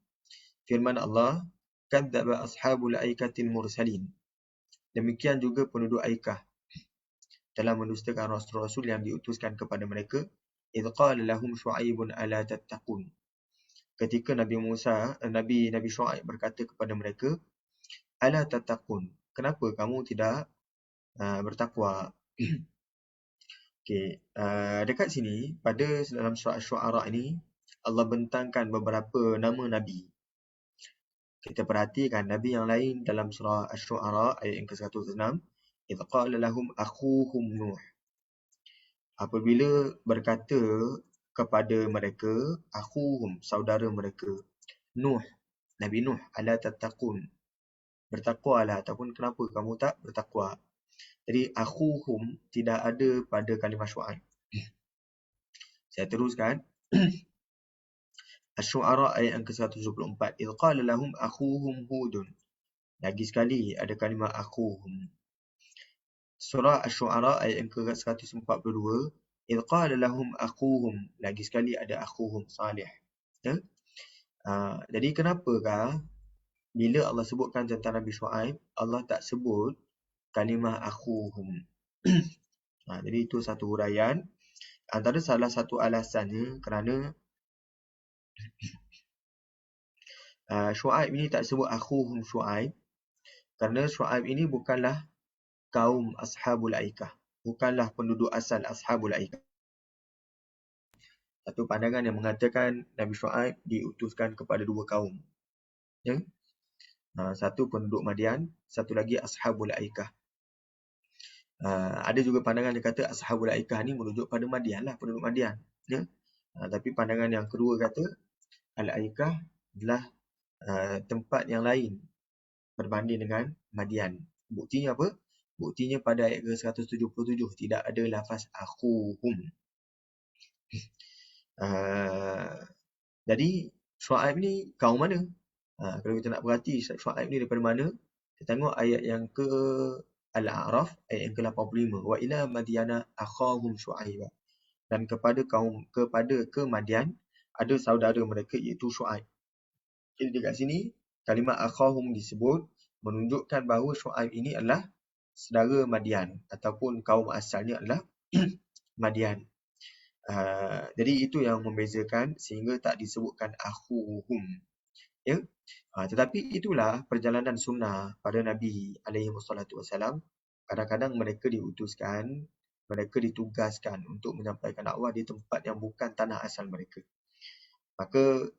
Firman Allah, kadzdzaba ashabul aikatil mursalin. Demikian juga penduduk Aikah telah mendustakan rasul-rasul yang diutuskan kepada mereka. Idz qala lahum Syu'aibun ala tattaqun. Ketika Nabi Syu'aib berkata kepada mereka, ala tattaqun, kenapa kamu tidak bertakwa? Okey, dekat sini pada dalam surah Asy-Syu'ara ini Allah bentangkan beberapa nama nabi. Kita perhatikan nabi yang lain dalam surah Asy-Syu'ara ayat yang ke-106, idz qala lahum akhuhum Nuh. Apabila berkata kepada mereka akhuhum, saudara mereka, Nuh, Nabi Nuh, ala tattaqun, bertakwalah, ataupun kenapa kamu tak bertakwa? Jadi akhuhum tidak ada pada kalimah Syu'aib. Saya teruskan. Asy-Syu'ara ayat yang ke-174. Idz qala lahum akhuhum Hudun. Lagi sekali ada kalimah akhuhum. Surah Asy-Syu'ara ayat yang ke-142. Idz qala lahum akhuhum. Lagi sekali ada akhuhum Salih. Ya? Jadi kenapakah bila Allah sebutkan tentang Nabi Syu'aib, Allah tak sebut kalimah akhuhum? Jadi itu satu huraian. Antara salah satu alasannya kerana Syu'aib ini tak sebut akhuhum Syu'aib, kerana Syu'aib ini bukanlah kaum Ashabul Aikah, bukanlah penduduk asal Ashabul Aikah. Satu pandangan yang mengatakan Nabi Syu'aib diutuskan kepada dua kaum. Ya? Satu penduduk Madian, satu lagi Ashabul Aikah. Ada juga pandangan yang kata Ashabul Aikah ni merujuk pada Madian lah, penduduk Madian. Ya? Tapi pandangan yang kedua kata Al-Aikah adalah tempat yang lain berbanding dengan Madian. Buktinya apa? Buktinya pada ayat ke-177 tidak ada lafaz akhuhum. Jadi Syuaib ni kaum mana? Kalau kita nak perhati Syuaib ni daripada mana? Kita tengok ayat yang ke Al-A'raf, ayat yang ke-85. Wa ila Madyana akhahum Syuaiba. Dan kepada ke Madian ada saudara mereka iaitu Syuaib. Jadi dekat sini kalimat akhahum disebut menunjukkan bahawa Syuaib ini adalah saudara Madian ataupun kaum asalnya adalah Madian. Jadi itu yang membezakan sehingga tak disebutkan akhuhum. Ya. Tetapi itulah perjalanan sunnah pada Nabi alaihi wassalam. Kadang-kadang mereka diutuskan, mereka ditugaskan untuk menyampaikan dakwah di tempat yang bukan tanah asal mereka. Maka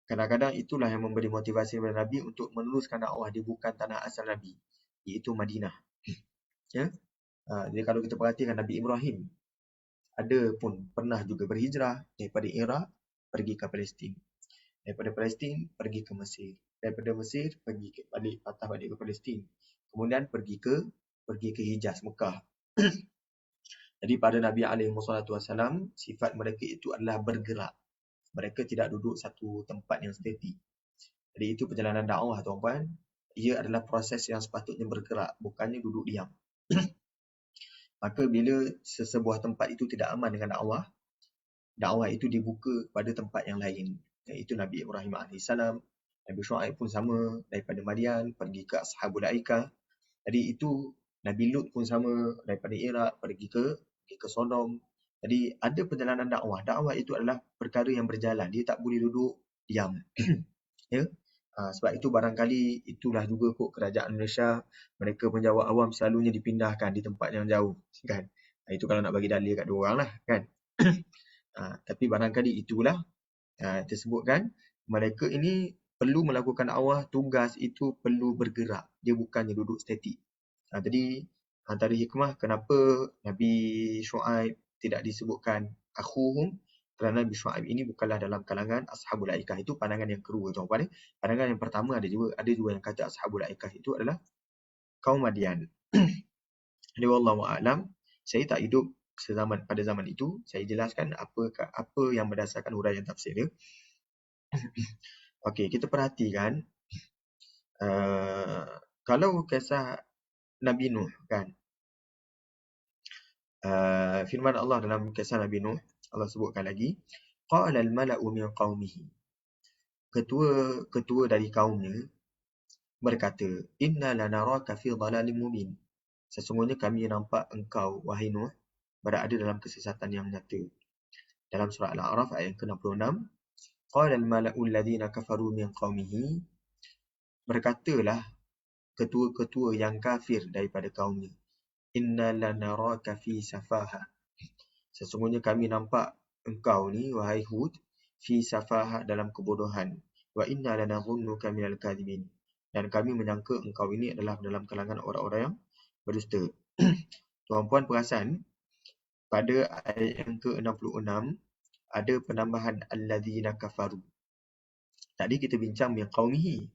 kadang-kadang itulah yang memberi motivasi kepada Nabi untuk meneruskan dakwah di bukan tanah asal Nabi, iaitu Madinah. Ya. Jadi kalau kita perhatikan Nabi Ibrahim ada pun pernah juga berhijrah daripada Iraq pergi ke Palestin. Daripada Palestin pergi ke Mesir. Daripada Mesir pergi patah balik ke Palestin. Kemudian pergi ke Hijaz, Mekah. Jadi pada Nabi alaihi wasallam sifat mereka itu adalah bergerak. Mereka tidak duduk satu tempat yang steady. Jadi itu perjalanan dakwah tuan-tuan. Ia adalah proses yang sepatutnya bergerak, bukannya duduk diam. Maka bila sesebuah tempat itu tidak aman dengan dakwah itu dibuka pada tempat yang lain. Iaitu Nabi Ibrahim AS, Nabi Syuaib pun sama, daripada Madian pergi ke Ashabul Aikah. Jadi itu Nabi Lut pun sama, daripada Iraq pergi ke Sodom. Jadi ada perjalanan dakwah. Dakwah itu adalah perkara yang berjalan. Dia tak boleh duduk diam. Ya. Sebab itu barangkali itulah juga kok kerajaan Malaysia, mereka penjawat awam selalunya dipindahkan di tempat yang jauh, kan. Itu kalau nak bagi dalil kat dua orang lah, kan. Tapi barangkali itulah tersebutkan mereka ini perlu melakukan dakwah, tugas itu perlu bergerak, dia bukannya duduk statik. Jadi antara hikmah kenapa Nabi Syuaib tidak disebutkan akhuhum, kerana Nabi Syuaib ini bukanlah dalam kalangan Ashabul Aikah. Itu pandangan yang kedua tuan-tuan. Pandangan yang pertama ada juga yang kata Ashabul Aikah itu adalah kaum Madian. Jadi wallahu a'lam, saya tak hidup pada zaman itu. Saya jelaskan apa yang berdasarkan huraian tafsir dia. Okey, kita perhatikan kalau kisah Nabi Nuh, kan. Firman Allah dalam kisah Nabi Nuh, Allah sebutkan lagi, qala al-mala'u min qaumihi. Ketua dari kaumnya berkata, inna lanaraka fi dhalalin mubin. Sesungguhnya kami nampak engkau wahai Nuh berada dalam kesesatan yang nyata. Dalam surah Al-A'raf ayat ke-66, qala al-mala'u alladhina kafaru min qaumihi. Berkatalah ketua-ketua yang kafir daripada kaumnya, inna lanaraka fi safaha. Sesungguhnya kami nampak engkau ni wahai Hud fi safaha dalam kebodohan, wa inna lanadhunnuka minal kadhibin. Dan kami menyangka engkau ini adalah dalam kalangan orang-orang yang berdusta. Tuan-puan perasan pada ayat yang ke-66 ada penambahan alladzina kafaru. Tadi kita bincang min qaumihi,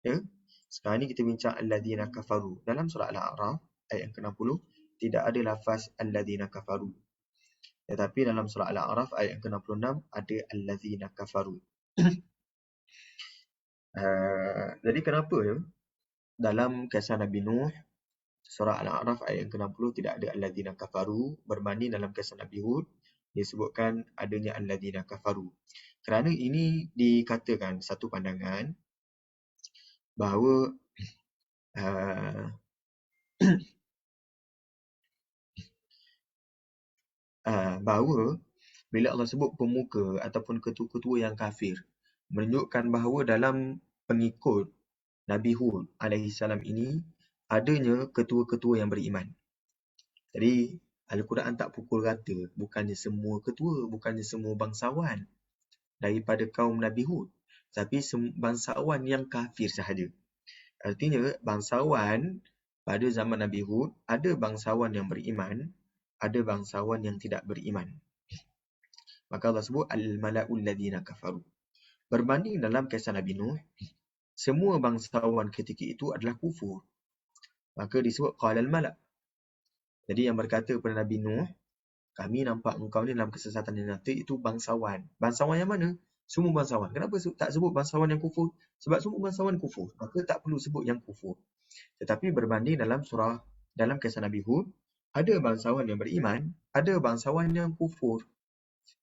ya. Sekarang ni kita bincang alladzina kafaru. Dalam surah Al-A'raf ayat yang ke-60 tidak ada lafaz alladzina kafaru. Tetapi dalam surah Al-A'raf ayat yang ke-66 ada alladzina kafaru. Jadi kenapa ya dalam kisah Nabi Nuh surah Al-A'raf ayat yang ke-60 tidak ada alladzina kafaru, berbanding dalam kisah Nabi Hud disebutkan adanya alladzina kafaru? Kerana ini dikatakan satu pandangan bahawa bila Allah sebut pemuka ataupun ketua-ketua yang kafir, menunjukkan bahawa dalam pengikut Nabi Hud alaihi salam ini adanya ketua-ketua yang beriman. Jadi Al-Quran tak pukul rata, bukannya semua ketua, bukannya semua bangsawan daripada kaum Nabi Hud, tapi bangsawan yang kafir sahaja. Artinya bangsawan pada zaman Nabi Hud ada bangsawan yang beriman, ada bangsawan yang tidak beriman. Maka Allah sebut al-mala'ul ladzina kafaru. Berbanding dalam kisah Nabi Nuh, semua bangsawan ketika itu adalah kufur. Maka disebut qalal mala'. Jadi yang berkata kepada Nabi Nuh, kami nampak engkau ni dalam kesesatan yang nyata, itu bangsawan. Bangsawan yang mana? Semua bangsawan. Kenapa tak sebut bangsawan yang kufur? Sebab semua bangsawan kufur. Maka tak perlu sebut yang kufur. Tetapi berbanding dalam kisah Nabi Hud, ada bangsawan yang beriman, ada bangsawan yang kufur.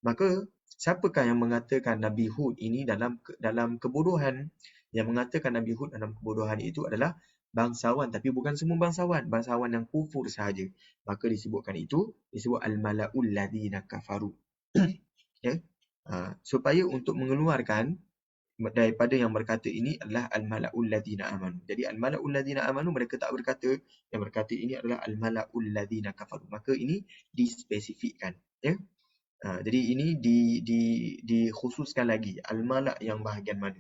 Maka siapakah yang mengatakan Nabi Hud ini dalam kebodohan? Yang mengatakan Nabi Hud dalam kebodohan itu adalah bangsawan, tapi bukan semua bangsawan, bangsawan yang kufur sahaja. Maka disebutkan itu, disebut al-mala'ul ladzina kafaru. Ya? Supaya untuk mengeluarkan daripada yang berkata ini adalah al-mala'ul ladzina amanu. Jadi al-mala'ul ladzina amanu, mereka tak berkata, yang berkata ini adalah al-mala'ul ladzina kafaru. Maka ini dispesifikkan, ya. Jadi ini dikhususkan lagi al-mala' yang bahagian mana,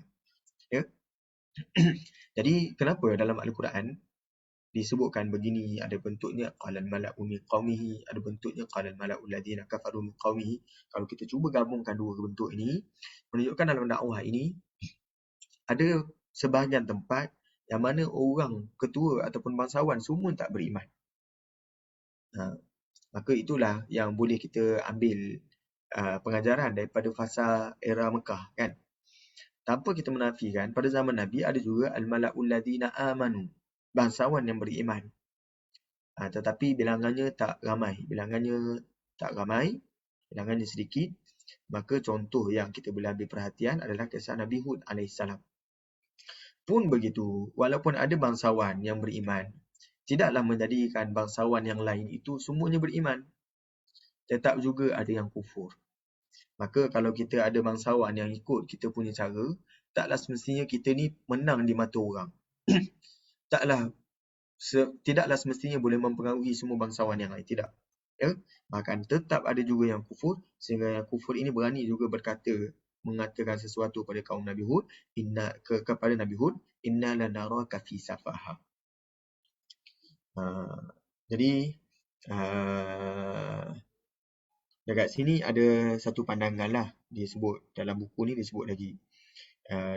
ya. Jadi kenapa dalam Al-Quran disebutkan begini, ada bentuknya qalal mala'u min qaumihi, ada bentuknya qalal mala'ul ladzina kafaru min qaumihi. Kalau kita cuba gabungkan dua bentuk ini, menunjukkan dalam dakwah ini ada sebahagian tempat yang mana orang ketua ataupun bangsawan semua tak beriman. Maka itulah yang boleh kita ambil pengajaran daripada fasa era Mekah, kan. Tanpa kita menafikan, pada zaman Nabi ada juga al-mala'ul ladzina amanu, bangsawan yang beriman. Tetapi bilangannya bilangannya sedikit. Maka contoh yang kita boleh ambil perhatian adalah kisah Nabi Hud alaihissalam. Pun begitu, walaupun ada bangsawan yang beriman, tidaklah menjadikan bangsawan yang lain itu semuanya beriman. Tetap juga ada yang kufur. Maka kalau kita ada bangsawan yang ikut kita punya cara, taklah semestinya kita ni menang di mata orang. Tidaklah semestinya boleh mempengaruhi semua bangsawan yang lain, tidak. Ya? Bahkan tetap ada juga yang kufur, sehingga yang kufur ini berani juga mengatakan sesuatu pada kaum Nabi Hud, kepada Nabi Hud, inna lanaraka fi safaha. Jadi dekat sini ada satu pandangan lah disebut dalam buku ni, disebut lagi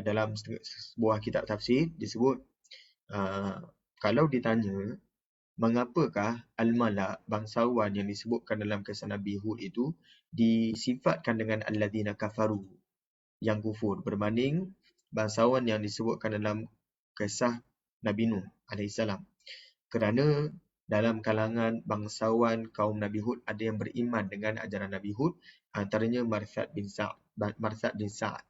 dalam sebuah kitab tafsir disebut, kalau ditanya mengapakah al-mala' bangsawan yang disebutkan dalam kisah Nabi Hud itu disifatkan dengan alladzina kafaru, yang kufur, berbanding bangsawan yang disebutkan dalam kisah Nabi Nuh alaihissalam. Kerana dalam kalangan bangsawan kaum Nabi Hud ada yang beriman dengan ajaran Nabi Hud, antaranya Marsad bin Sa'ad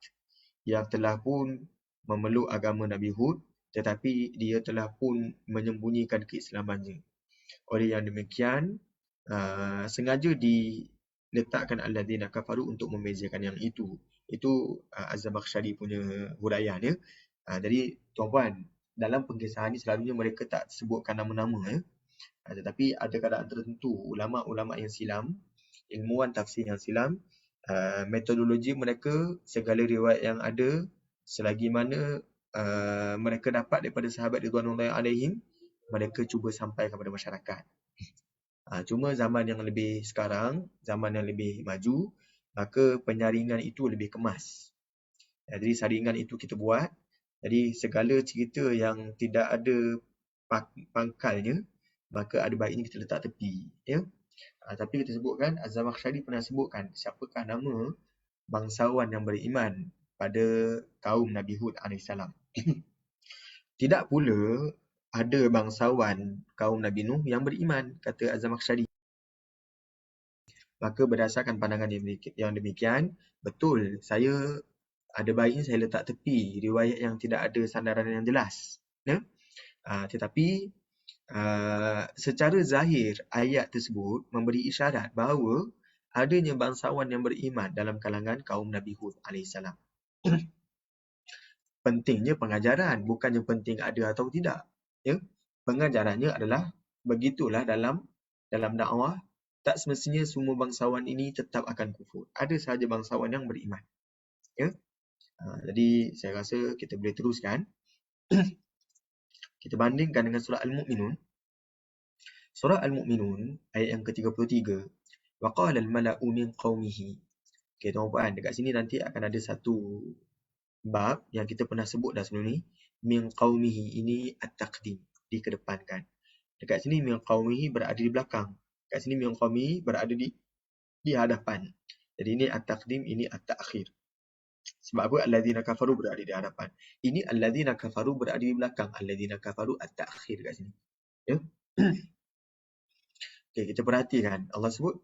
yang telah pun memeluk agama Nabi Hud, tetapi dia telah pun menyembunyikan keislamannya. Oleh yang demikian, sengaja diletakkan alladzina kafaru untuk membezakan yang itu. Itu Az-Zamakhsyari punya huraian, ya. Jadi tuan-puan, dalam pengkisahan ini selalunya mereka tak sebutkan nama-nama, ya. Tetapi ada keadaan tertentu, ulama-ulama yang silam, ilmuwan tafsir yang silam, metodologi mereka, segala riwayat yang ada, selagi mana mereka dapat daripada sahabat ridwanullahi alaihim, mereka cuba sampai kepada masyarakat. Cuma zaman yang lebih sekarang, zaman yang lebih maju, maka penyaringan itu lebih kemas. Jadi saringan itu kita buat, jadi segala cerita yang tidak ada pangkalnya, maka ada baiknya kita letak tepi, ya. Tapi kita sebutkan, Az-Zamakhsyari pernah sebutkan siapakah nama bangsawan yang beriman pada kaum Nabi Hud alaihissalam. Tidak pula ada bangsawan kaum Nabi Nuh yang beriman, kata Az-Zamakhsyari. Maka berdasarkan pandangan yang demikian, betul, saya ada baiknya saya letak tepi riwayat yang tidak ada sandaran yang jelas, ya. Tetapi secara zahir ayat tersebut memberi isyarat bahawa adanya bangsawan yang beriman dalam kalangan kaum Nabi Hud alaihissalam. Pentingnya pengajaran, bukannya penting ada atau tidak, ya. Pengajarannya adalah begitulah dalam dakwah, tak semestinya semua bangsawan ini tetap akan kufur. Ada sahaja bangsawan yang beriman, ya. Jadi saya rasa kita boleh teruskan. Kita bandingkan dengan surah Al-Mu'minun. Surah Al-Mu'minun ayat yang ke-33. Wa qala al-mala'u min qaumihi. Okey, tuan-puan, dekat sini nanti akan ada satu bab yang kita pernah sebut dah sebelum ni. Min qaumihi, ini at-taqdim, dikedepankan. Dekat sini min qaumihi berada di belakang. Dekat sini min qaumihi berada di hadapan. Jadi ini at-taqdim, ini at-ta'khir. Sebab apa? Alladzina kafaru berada di hadapan. Ini alladzina kafaru berada di belakang. Alladzina kafaru at-ta'khir kat sini. Ya. Okey, kita perhatikan. Allah sebut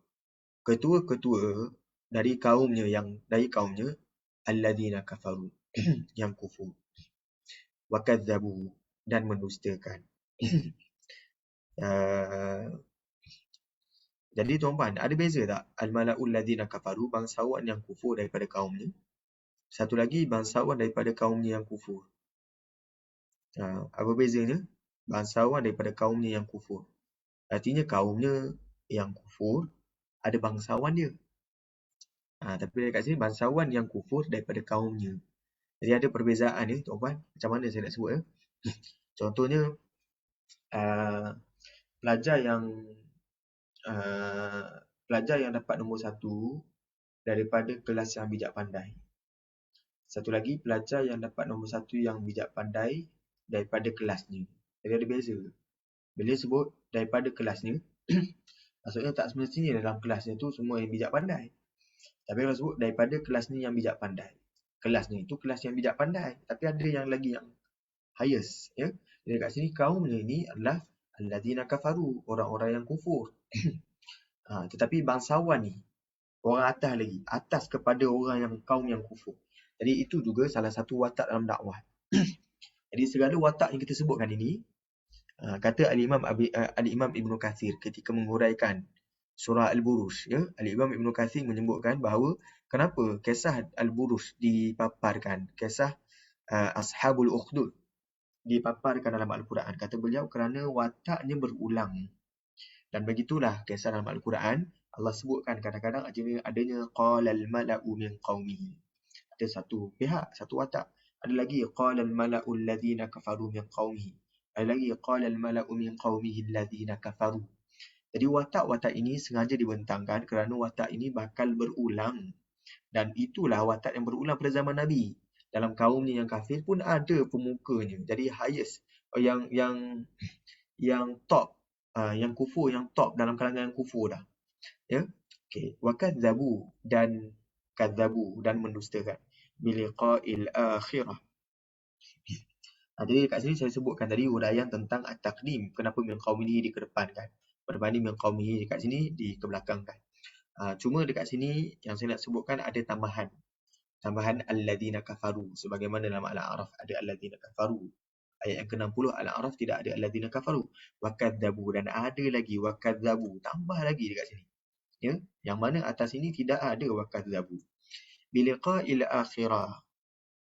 ketua-ketua dari kaumnya alladzina kafaru yang kufur. Wa kadzabu, dan mendustakan. Jadi tuan-puan, ada beza tak? Al-mala'ul ladzina kafaru, bangsawan yang kufur daripada kaumnya. Satu lagi, bangsawan daripada kaumnya yang kufur. Apa bezanya? Bangsawan daripada kaumnya yang kufur. Artinya kaumnya yang kufur ada bangsawan dia. Tapi dekat sini bangsawan yang kufur daripada kaumnya. Jadi ada perbezaan ya tuan-puan. Macam mana saya nak sebut ya? Contohnya pelajar yang dapat nombor 1 daripada kelas yang bijak pandai. Satu lagi pelajar yang dapat nombor 1 yang bijak pandai daripada kelasnya. Jadi ada beza. Bila sebut daripada kelasnya, maksudnya tak semestinya dalam kelasnya tu semua yang bijak pandai. Tapi kalau sebut daripada kelasnya yang bijak pandai. Kelasnya itu kelas yang bijak pandai. Tapi ada yang lagi yang highest. Ya? Jadi kat sini kaumnya ini adalah alladzina kafaru, orang-orang yang kufur. Tetapi bangsawan ni, orang atas lagi. Atas kepada orang yang kaum yang kufur. Jadi itu juga salah satu watak dalam dakwah. Jadi segala watak yang kita sebutkan ini, kata Al-Imam Ibn Kathir ketika menguraikan surah Al-Buruj, ya, Al-Imam Ibn Kathir menyebutkan bahawa kenapa kisah Al-Buruj dipaparkan, kisah Ashabul Ukhdud dipaparkan dalam Al-Quran. Kata beliau kerana wataknya berulang. Dan begitulah kisah dalam Al-Quran, Allah sebutkan kadang-kadang adanya qalal mala'u min qaumihi. Ada satu pihak, satu watak. Ada lagi qalal mala'u alladzina kafaru min qaumihi. Ada lagi qalal mala'u min qaumihi alladzina kafaru. Jadi watak-watak ini sengaja dibentangkan kerana watak ini bakal berulang. Dan itulah watak yang berulang pada zaman Nabi. Dalam kaumnya yang kafir pun ada pemukanya. Jadi highest, yang top, yang kufur, yang top dalam kalangan yang kufur dah. Ya. Okey, wa kadzabu, dan mendustakan biliqa'il akhirah. Jadi kat sini saya sebutkan tadi uraian tentang at-taqdim, kenapa min qaumihi dikedepankan berbanding min qaumihi dekat sini dikebelakangkan. Cuma dekat sini yang saya nak sebutkan ada tambahan alladzina kafaru, sebagaimana dalam Al-A'raf ada alladzina kafaru. Ayat yang ke-60 Al-A'raf tidak ada alladzina kafaru. Wa kadzabu, dan ada lagi wa kadzabu, tambah lagi dekat sini. Ya, yang mana atas ini tidak ada wa kadzabu. Biliqa'il akhirah,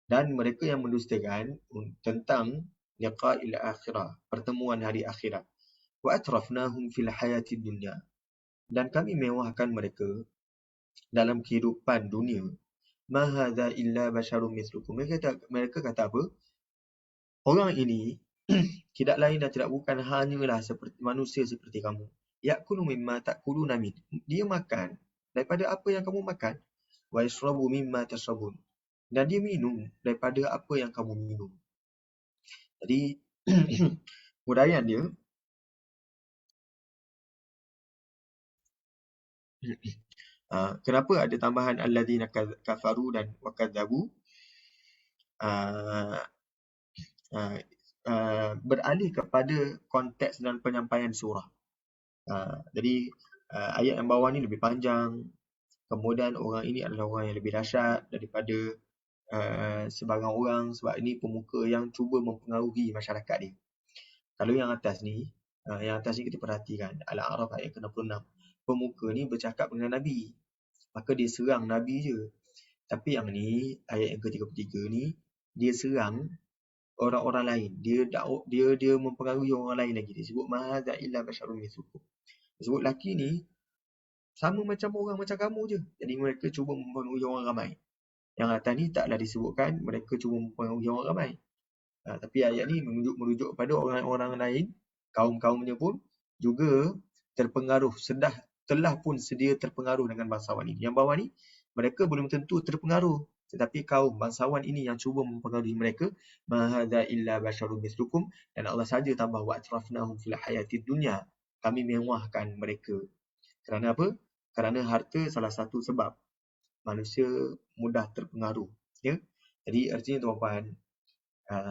dan mereka yang mendustakan tentang liqa'il akhirah, pertemuan hari akhirat. Wa atrafnahum fil hayatid dunya, dan kami mewahkan mereka dalam kehidupan dunia. Ma hadza illa basyarum mithlukum. Mereka kata apa? Orang ini tidak lain dan tidak bukan hanyalah seperti manusia seperti kamu. Ya'kulu mimma ta'kuluna min. Dia makan daripada apa yang kamu makan. Wa yashrabu mimma tashrabun, dan dia minum daripada apa yang kamu minum. Jadi huraian dia kenapa ada tambahan alladzina kafaru dan wa kadzabu, beralih kepada konteks dan penyampaian surah. Jadi ayat yang bawah ni lebih panjang. Kemudian orang ini adalah orang yang lebih dahsyat daripada sebarang orang, sebab ini pemuka yang cuba mempengaruhi masyarakat dia. Kalau yang atas ni kita perhatikan Al-A'raf ayat ke-66. Pemuka ni bercakap dengan Nabi, maka dia serang Nabi je. Tapi yang ni ayat yang ke-33 ni, dia serang orang-orang lain. Dia mempengaruhi orang lain lagi. Dia sebut ma hadza illa basyarum mithlukum. Dia sebut laki ni sama macam orang macam kamu je. Jadi mereka cuba mempengaruhi orang ramai. Yang atas ni taklah disebutkan mereka cuba mempengaruhi orang ramai. Tapi ayat ni merujuk kepada orang-orang lain, kaum-kaumnya pun juga terpengaruh, telah pun sedia terpengaruh dengan bangsawan ini. Yang bawah ni mereka belum tentu terpengaruh. Tetapi kaum bangsawan ini yang cuba mempengaruhi mereka, ma hadza illa basyarum mislukum, dan Allah saja tambah wa atrafnahum fil hayatid dunya. Kami mewahkan mereka. Kerana apa? Kerana harta salah satu sebab manusia mudah terpengaruh. Ya? Jadi artinya tuan-tuan,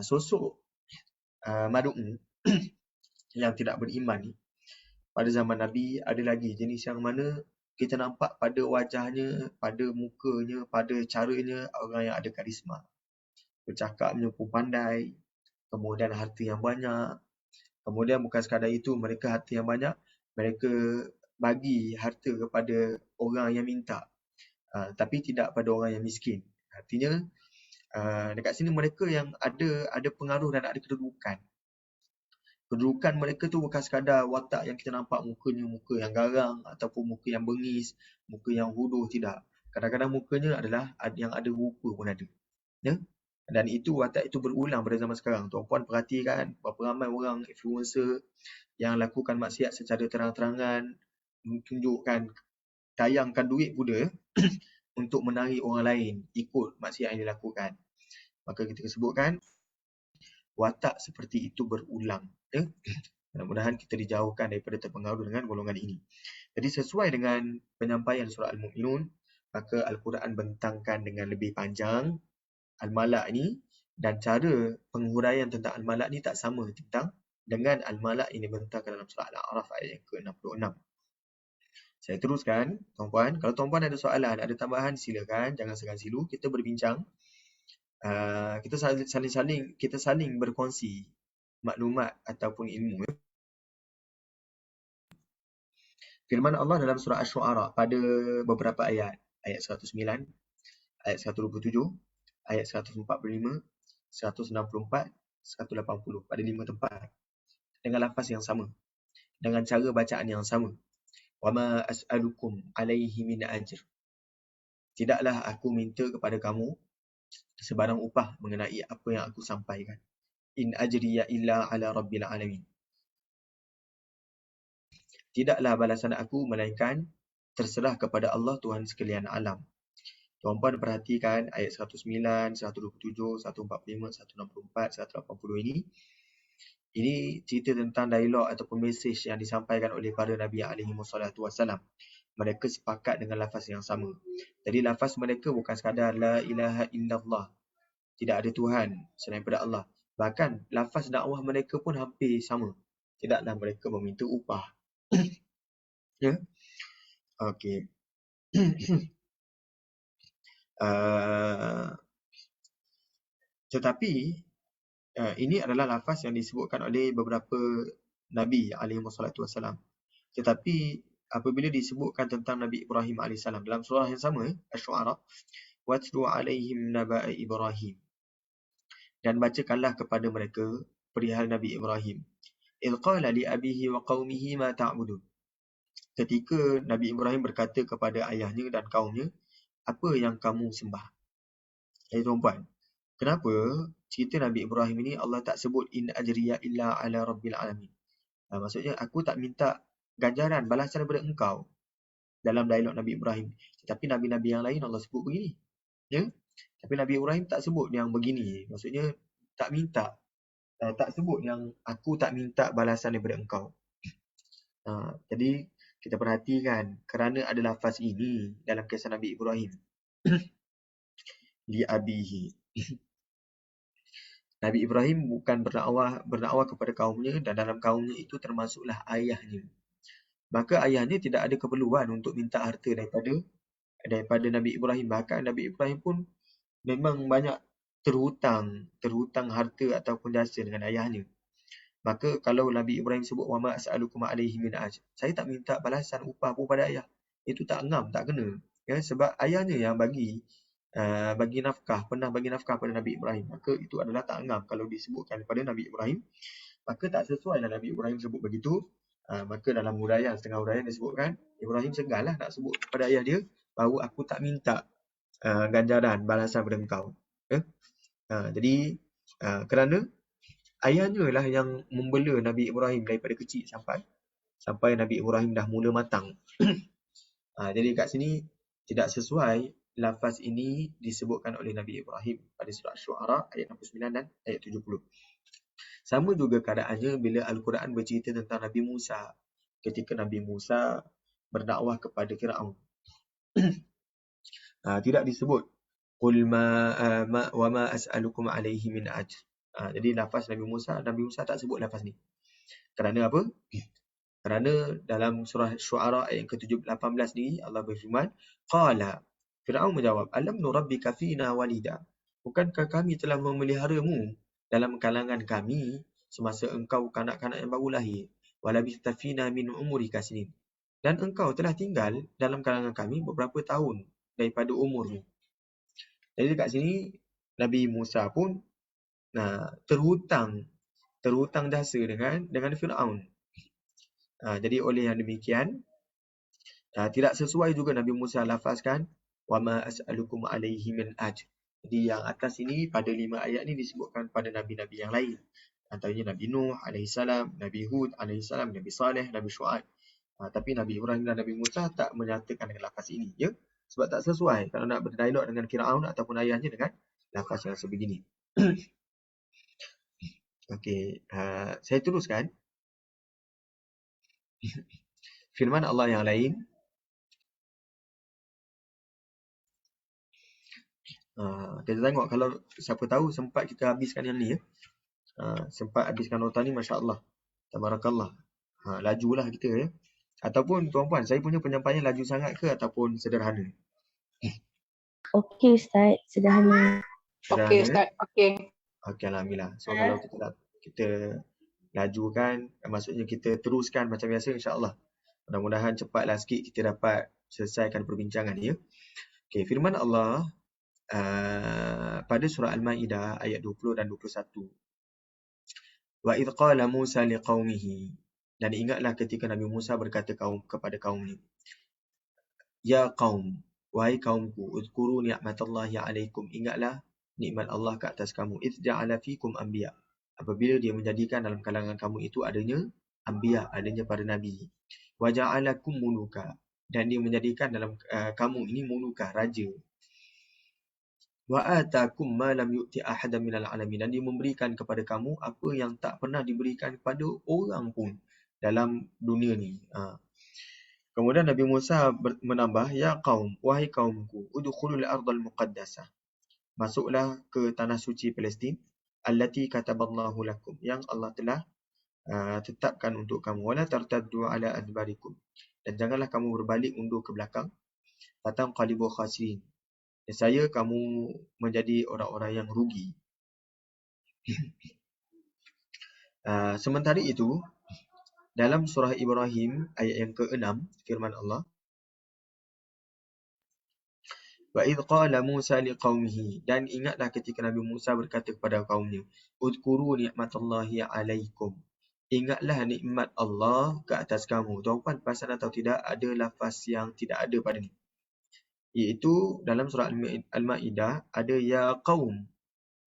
sosok mad'u yang tidak beriman ni pada zaman Nabi ada lagi jenis yang mana kita nampak pada wajahnya, pada mukanya, pada caranya orang yang ada karisma. Bercakapnya pun pandai, kemudian harta yang banyak. Kemudian bukan sekadar itu, mereka harta yang banyak, mereka bagi harta kepada orang yang minta. Tapi tidak pada orang yang miskin. Artinya dekat sini mereka yang ada pengaruh dan ada kedudukan. Kedudukan mereka tu bukan sekadar watak yang kita nampak mukanya muka yang garang ataupun muka yang bengis, muka yang bodoh, tidak. Kadang-kadang mukanya adalah yang ada rupa pun ada. Ya? Dan itu watak itu berulang pada zaman sekarang. Tuan-puan perhatikan berapa ramai orang influencer yang lakukan maksiat secara terang-terangan, tunjukkan, tayangkan duit pula untuk menarik orang lain ikut maksiat yang dilakukan. Maka kita sebutkan watak seperti itu berulang. Ya? Mudah-mudahan kita dijauhkan daripada terpengaruh dengan golongan ini. Jadi sesuai dengan penyampaian surah Al-Mu'minun, maka Al-Quran bentangkan dengan lebih panjang Al-Malak ni, dan cara penghuraian tentang Al-Malak ni tak sama dengan Al-Malak yang dibentangkan dalam surah Al-A'raf ayat yang ke-66. Saya teruskan, tuan-puan. Kalau tuan-puan ada soalan, ada tambahan, silakan. Jangan segan silu. Kita berbincang. Kita saling berkongsi maklumat ataupun ilmu. Firman Allah dalam surah Asy-Syu'ara pada beberapa ayat. Ayat 109, ayat 127, ayat 145, 164, 180. Pada 5 tempat. Dengan lafaz yang sama. Dengan cara bacaan yang sama. وَمَا أَسْأَلُكُمْ عَلَيْهِ مِنْ أَجْرٍ. Tidaklah aku minta kepada kamu sebarang upah mengenai apa yang aku sampaikan. In ajriya illa ala rabbil alamin. Tidaklah balasan aku melainkan terserah kepada Allah Tuhan sekalian alam. Tuan-puan perhatikan ayat 109, 127, 145, 164, 180 ini. Ini cerita tentang dialog ataupun mesej yang disampaikan oleh para Nabi SAW. Mereka sepakat dengan lafaz yang sama. Jadi lafaz mereka bukan sekadar la ilaha illallah. Tidak ada Tuhan selain pada Allah. Bahkan lafaz dakwah mereka pun hampir sama. Tidaklah mereka meminta upah. Ya. Okey. Tetapi ini adalah lafaz yang disebutkan oleh beberapa Nabi SAW. Tetapi apabila disebutkan tentang Nabi Ibrahim AS dalam surah yang sama, Asy-Syu'ara, watlu alaihim naba'a Ibrahim. Dan bacakanlah kepada mereka perihal Nabi Ibrahim. Idh qala li abihi wa qaumihi ma ta'budun. Ketika Nabi Ibrahim berkata kepada ayahnya dan kaumnya, apa yang kamu sembah? Tuan-puan, kenapa cerita Nabi Ibrahim ini Allah tak sebut in ajriya illa ala rabbil alamin? Maksudnya aku tak minta ganjaran, balasan daripada engkau dalam dialog Nabi Ibrahim. Tetapi Nabi-Nabi yang lain Allah sebut begini. Ya? Tapi Nabi Ibrahim tak sebut yang begini. Maksudnya tak minta. Tak sebut yang aku tak minta balasan daripada engkau. Jadi kita perhatikan kerana ada lafaz ini dalam kisah Nabi Ibrahim. Li abihi. Nabi Ibrahim bukan berdakwah kepada kaumnya, dan dalam kaumnya itu termasuklah ayahnya. Maka ayahnya tidak ada keperluan untuk minta harta daripada Nabi Ibrahim. Bahkan Nabi Ibrahim pun memang banyak terhutang harta ataupun jasa dengan ayahnya. Maka kalau Nabi Ibrahim sebut wa ma as'alukum alaihi min ajr, saya tak minta balasan upah pun pada ayah, itu tak ngam, tak kena. Ya, sebab ayahnya yang bagi nafkah, pernah bagi nafkah pada Nabi Ibrahim. Maka itu adalah tak ngam kalau disebutkan kepada Nabi Ibrahim. Maka tak sesuai lah Nabi Ibrahim sebut begitu. Maka dalam huraian, setengah huraian disebutkan Ibrahim segallah nak sebut kepada ayah dia bahawa aku tak minta ganjaran balasan pada engkau. Jadi kerana ayahnya lah yang membela Nabi Ibrahim daripada kecil sampai Nabi Ibrahim dah mula matang. Jadi kat sini tidak sesuai lafaz ini disebutkan oleh Nabi Ibrahim pada surah Syu'ara ayat 69 dan ayat 70. Sama juga keadaannya bila Al-Quran bercerita tentang Nabi Musa. Ketika Nabi Musa berdakwah kepada Firaun. Tidak disebut qul wa ma as'alukum alaihi min ajr. Jadi lafaz Nabi Musa tak sebut lafaz ni. Kerana apa? Kerana dalam surah Syu'ara ayat ke-18 ni Allah berfirman, qala, Firaun menjawab, alam nurabbika fina walida. Bukankah kami telah memeliharamu dalam kalangan kami semasa engkau kanak-kanak yang baru lahir? Walabithta fina min umurika sinin. Dan engkau telah tinggal dalam kalangan kami beberapa tahun daripada umurmu. Jadi dekat sini Nabi Musa pun terhutang jasa dengan Firaun. Jadi oleh yang demikian tidak sesuai juga Nabi Musa lafazkan wama as'alukum alaihi min ajr. Jadi yang atas ini pada 5 ayat ni disebutkan pada nabi-nabi yang lain. Antaranya Nabi Nuh alaihissalam, Nabi Hud alaihissalam, Nabi Saleh, Nabi Shu'aib. Tapi Nabi Ibrahim dan Nabi Musa tak menyatakan dengan lafaz ini, ya. Sebab tak sesuai kalau nak berdialog dengan Firaun ataupun ayahnya dengan lafaz yang sebegini. Okey, saya teruskan. Firman Allah yang lain, kita tengok kalau siapa tahu sempat kita habiskan yang ni, ya. Sempat habiskan nota ni, Masya Allah, Tabarakallah. Lajulah kita, ya. Ataupun tuan-puan, saya punya penyampaian laju sangat ke ataupun sederhana? Okey Ustaz, sederhana. Okey Ustaz, okey. Okey, alhamdulillah. So kalau kita lajukan, maksudnya kita teruskan macam biasa, insya-Allah. Mudah-mudahan cepatlah sikit kita dapat selesaikan perbincangan ni, ya. Okey, firman Allah pada surah Al-Maidah ayat 20 dan 21. Wa idh qala Musa liqaumihi, dan ingatlah ketika Nabi Musa berkata kepada kaumnya, ya qaum, wahai kaumku, uzkuru ni'matallahi alaikum, ingatlah nikmat Allah ke atas kamu, idh ja'ala fikum anbiya, apabila dia menjadikan dalam kalangan kamu itu adanya anbiya, adanya para nabi, wa ja'alakum muluka, dan dia menjadikan dalam kamu ini muluka, raja, wa atakum ma lam yu'ti ahadan minal alamin, dan dia memberikan kepada kamu apa yang tak pernah diberikan kepada orang pun dalam dunia ni. Kemudian Nabi Musa menambah, ya qaum, wahai kaumku, udkhulul ardal muqaddasah, masuklah ke tanah suci Palestin, allati kataballahu lakum, yang Allah telah tetapkan untuk kamu, wala tartaddu ala adbarikum, dan janganlah kamu berbalik undur ke belakang, fatanqalibu khasirin, nescaya kamu menjadi orang-orang yang rugi. Sementara itu, dalam surah Ibrahim ayat yang ke-6, firman Allah, wa idh qala Musa liqaumihi, dan ingatlah ketika Nabi Musa berkata kepada kaumnya, udhkuru ni'matallahi alaikum, ingatlah nikmat Allah ke atas kamu. Tuan-puan perasan atau tidak, ada lafaz yang tidak ada pada ni, iaitu dalam surah Al-Maidah ada ya qaum,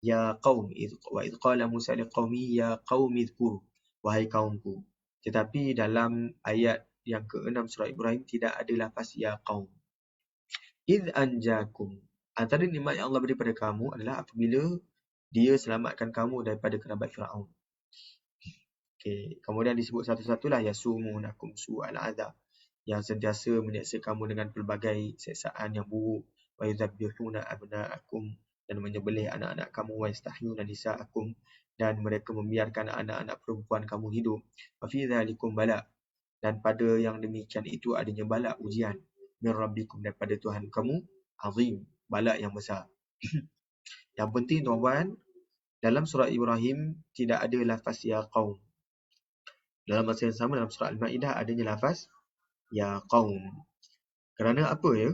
wa idh qala Musa liqaumihi ya qaumi dhkuru, wahai kaumku. Tetapi dalam ayat yang ke-6 surah Ibrahim tidak ada lafaz ya qaum. Idh anjakum, antara nikmat yang Allah beri pada kamu adalah apabila dia selamatkan kamu daripada kerabat Firaun. Okey, kemudian disebut satu-satulah yasumunakum su'al azab, yang sentiasa menyeksa kamu dengan pelbagai siksaan yang buruk, wa yudzabbihuna abna'akum, dan menyembelih anak-anak kamu, wa yastahyuna nisa'akum, dan mereka membiarkan anak-anak perempuan kamu hidup. Wa fi dzalikum bala, dan pada yang demikian itu adanya bala, ujian, min rabbikum, daripada Tuhan kamu, azim, bala yang besar. Yang penting tuan-tuan, dalam surah Ibrahim tidak ada lafaz ya qaum. Dalam masa yang sama dalam surah Al-Maidah adanya lafaz ya qaum. Kerana apa, ya?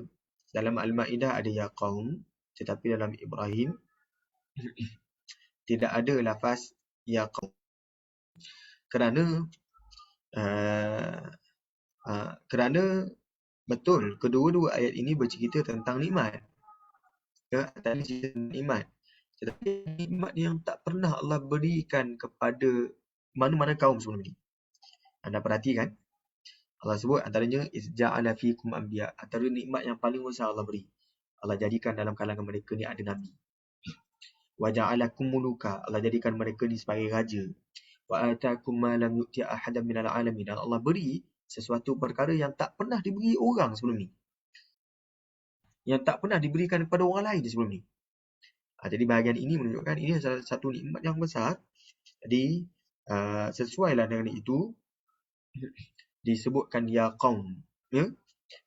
Dalam Al-Maidah ada ya qaum, tetapi dalam Ibrahim tidak ada lafaz ya qaum. Kerana betul kedua-dua ayat ini bercerita tentang nikmat. Ya, tadi cerita tentang nikmat. Tetapi nikmat yang tak pernah Allah berikan kepada mana-mana kaum sebelum ini. Anda perhatikan, Allah sebut antaranya izja'ala fikum anbiya, antara nikmat yang paling besar Allah beri. Allah jadikan dalam kalangan mereka ni ada nabi. Wa ja'alakum muluka, Allah jadikan mereka ni sebagai raja. Wa atakum ma lam yu'ti ahadan minal alamin, dan Allah beri sesuatu perkara yang tak pernah diberi orang sebelum ni, yang tak pernah diberikan kepada orang lain sebelum ni. Jadi bahagian ini menunjukkan ini adalah satu nikmat yang besar. Jadi sesuailah dengan itu disebutkan ya qaum, ya,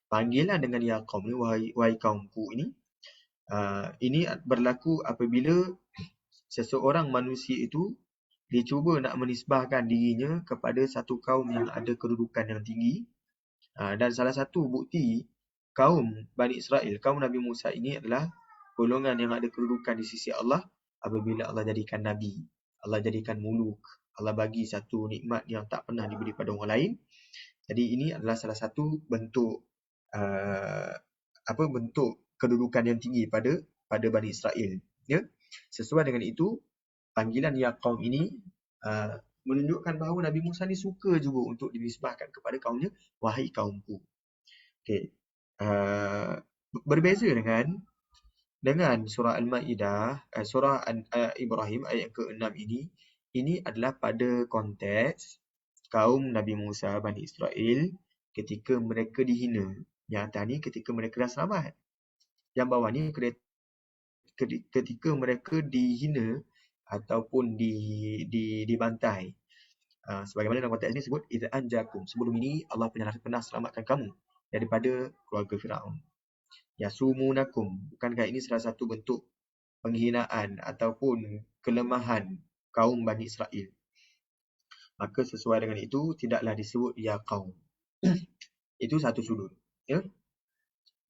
panggilan dengan ya qaum ni, wahai kaumku ini berlaku apabila seseorang manusia itu dia cuba nak menisbahkan dirinya kepada satu kaum yang ada kedudukan yang tinggi. Dan salah satu bukti kaum Bani Israel, kaum Nabi Musa ini adalah golongan yang ada kedudukan di sisi Allah apabila Allah jadikan Nabi, Allah jadikan muluk, Allah bagi satu nikmat yang tak pernah diberi pada orang lain. Jadi ini adalah salah satu bentuk bentuk kedudukan yang tinggi pada Bani Israel. Ya, sesuai dengan itu panggilan ya qaum ini menunjukkan bahawa Nabi Musa ni suka juga untuk dinisbahkan kepada kaumnya, wahai kaumku. Okey. Berbeza dengan surah Al-Maidah, surah Ibrahim ayat ke-6 ini adalah pada konteks kaum Nabi Musa, Bani Israel, ketika mereka dihina. Yang atas ni ketika mereka dah selamat. Yang bawah ni ketika mereka dihina ataupun dibantai. Sebagaimana dalam konteks ini disebut idza anjakum, sebelum ini Allah pernah selamatkan kamu daripada keluarga Firaun. Yasumunakum, bukankah ini salah satu bentuk penghinaan ataupun kelemahan kaum Bani Israel? Maka sesuai dengan itu tidaklah disebut ya qaum. Itu satu sudut, ya.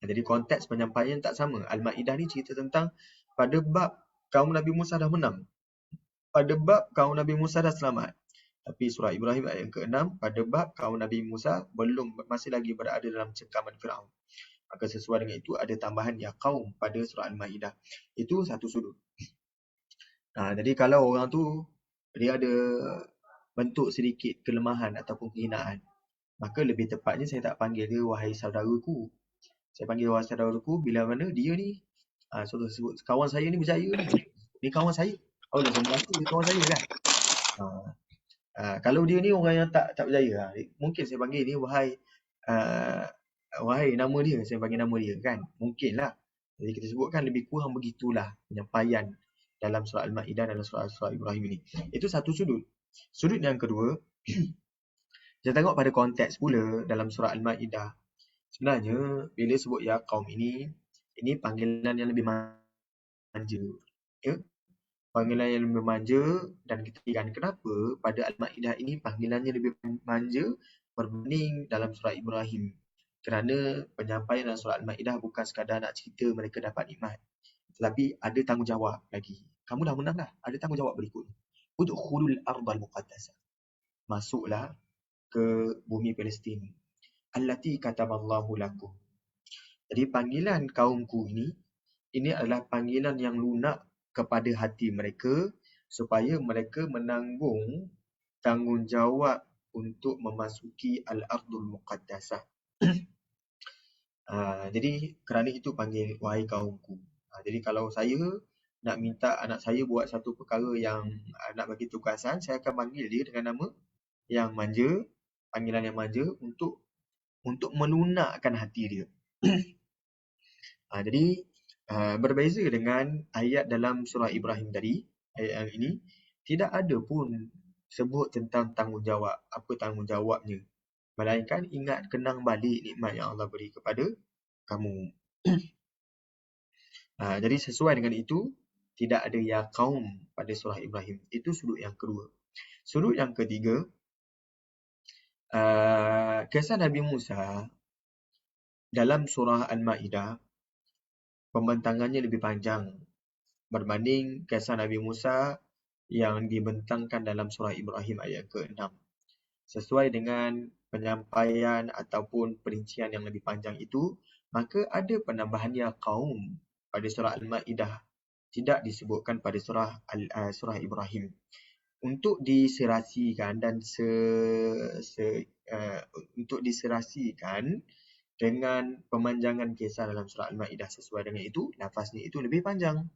Jadi konteks penyampaian tak sama. Al-Maidah ni cerita tentang pada bab kaum Nabi Musa dah menang, pada bab kaum Nabi Musa dah selamat. Tapi surah Ibrahim ayat yang ke-6 pada bab kaum Nabi Musa masih lagi berada dalam cengkaman Firaun. Maka sesuai dengan itu ada tambahan ya qaum pada surah Al-Maidah. Itu satu sudut. Jadi kalau orang tu dia ada bentuk sedikit kelemahan ataupun kehinaan, maka lebih tepatnya saya tak panggil dia wahai saudaraku. Saya panggil wahai saudaraku bila mana dia ni contoh sebut kawan saya ni berjaya ni. Ni kawan saya. Oh, dah semua dia kawan saya kan. Kalau dia ni orang yang tak berjaya, mungkin saya panggil dia wahai nama dia, saya panggil nama dia kan. Mungkinlah. Jadi kita sebutkan lebih kurang begitulah penyampaian dalam surah Al-Maidah dan surah Ibrahim ini. Itu satu sudut. Sudut yang kedua, kita tengok pada konteks pula dalam surah Al-Maidah. Sebenarnya bila sebut ya qaum ini panggilan yang lebih manja. Ya? Panggilan yang lebih manja, dan kita lihat kenapa pada Al-Maidah ini panggilannya lebih manja berbanding dalam surah Ibrahim. Kerana penyampaian dalam surah Al-Maidah bukan sekadar nak cerita mereka dapat nikmat, tetapi ada tanggungjawab lagi. Kamu dah menang dah, ada tanggungjawab berikut. Udkhulul ardal muqaddasah, masuklah ke bumi Palestin. Allati kataballahu lakum. Jadi panggilan kaumku ini adalah panggilan yang lunak kepada hati mereka supaya mereka menanggung tanggungjawab untuk memasuki al-ardul muqaddasah. Jadi kerana itu panggil wahai kaumku. Jadi kalau saya nak minta anak saya buat satu perkara yang nak bagi tugasan, saya akan panggil dia dengan nama yang manja, panggilan yang manja untuk melunakkan hati dia. Jadi berbeza dengan ayat dalam surah Ibrahim tadi, ayat yang ini tidak ada pun sebut tentang tanggungjawab, apa tanggungjawabnya. Melainkan ingat kenang balik nikmat yang Allah beri kepada kamu. Jadi sesuai dengan itu, tidak ada ya qaum pada surah Ibrahim. Itu sudut yang kedua. Sudut yang ketiga, kisah Nabi Musa dalam surah Al-Maidah pembentangannya lebih panjang berbanding kisah Nabi Musa yang dibentangkan dalam surah Ibrahim ayat ke-6. Sesuai dengan penyampaian ataupun perincian yang lebih panjang itu, maka ada penambahan ya qaum pada surah Al-Maidah, tidak disebutkan pada surah Ibrahim, untuk diserasikan dan untuk diserasikan dengan pemanjangan kisah dalam surah Al-Ma'idah. Sesuai dengan itu, lafaznya itu lebih panjang.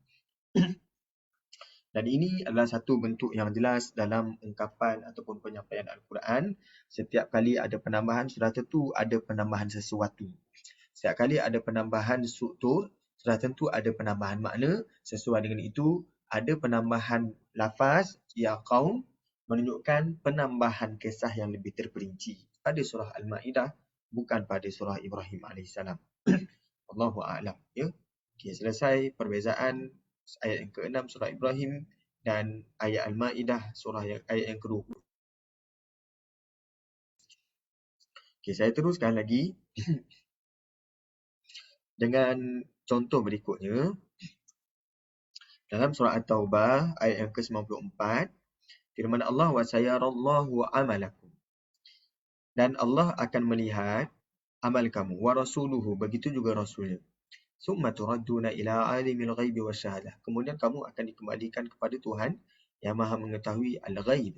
Dan ini adalah satu bentuk yang jelas dalam ungkapan ataupun penyampaian Al-Quran. Setiap kali ada penambahan, sudah tentu ada penambahan sesuatu. Setiap kali ada penambahan struktur, sudah tentu ada penambahan makna. Sesuai dengan itu, ada penambahan lafaz, ya qaum, menunjukkan penambahan kisah yang lebih terperinci pada surah Al-Ma'idah, bukan pada surah Ibrahim AS. Allahu a'lam. Ya. Okay, selesai perbezaan ayat yang ke-6 surah Ibrahim dan ayat Al-Ma'idah ayat yang ke-20. Okay, saya teruskan lagi dengan contoh berikutnya. Dalam surah At-Taubah ayat yang ke-94, firman Allah, wa sayarallahu amalakum. Dan Allah akan melihat amal kamu, wa rasuluhu, begitu juga rasulnya. Summa turadduna ila alimil ghaibi wasyahadah. Kemudian kamu akan dikembalikan kepada Tuhan yang Maha mengetahui al-ghaib,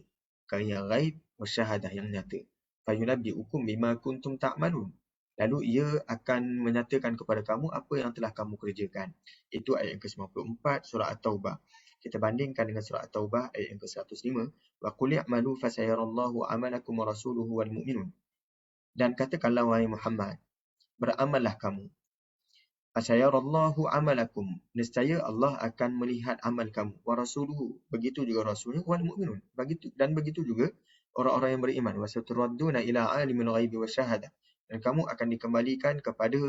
yang ghaib, wasyahadah, yang nyata. Fayunabbi'ukum bima kuntum ta'malun. Lalu ia akan menyatakan kepada kamu apa yang telah kamu kerjakan. Itu ayat yang ke-94 surah At-Taubah. Kita bandingkan dengan surah At-Taubah ayat yang ke-105. Wa qul i'malu fasayarallahu amalakum wa rasuluhu wal mu'minun. Dan katakanlah wahai Muhammad, beramallah kamu. Fasayarallahu amalakum. Nescaya Allah akan melihat amal kamu. Wa rasuluhu. Begitu juga rasulnya. Wal mu'minun. Dan begitu juga orang-orang yang beriman. Wa saturadduna ila alimil ghaibi wasyahadah. Dan kamu akan dikembalikan kepada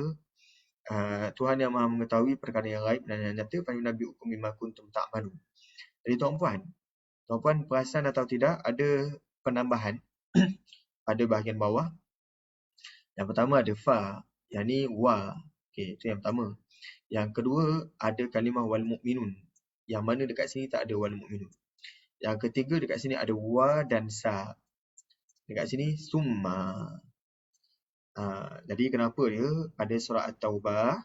Tuhan yang Maha mengetahui perkara yang gaib dan yang nyata. Fa yunabbi'ukum bima kuntum ta'malun. Jadi tuan-puan perasan atau tidak ada penambahan pada bahagian bawah. Yang pertama ada fa, yang ni wa. Okey, itu yang pertama. Yang kedua ada kalimah wal mu'minun. Yang mana dekat sini tak ada wal mu'minun. Yang ketiga dekat sini ada wa dan sa. Dekat sini summa. Jadi kenapa dia pada surah At-Taubah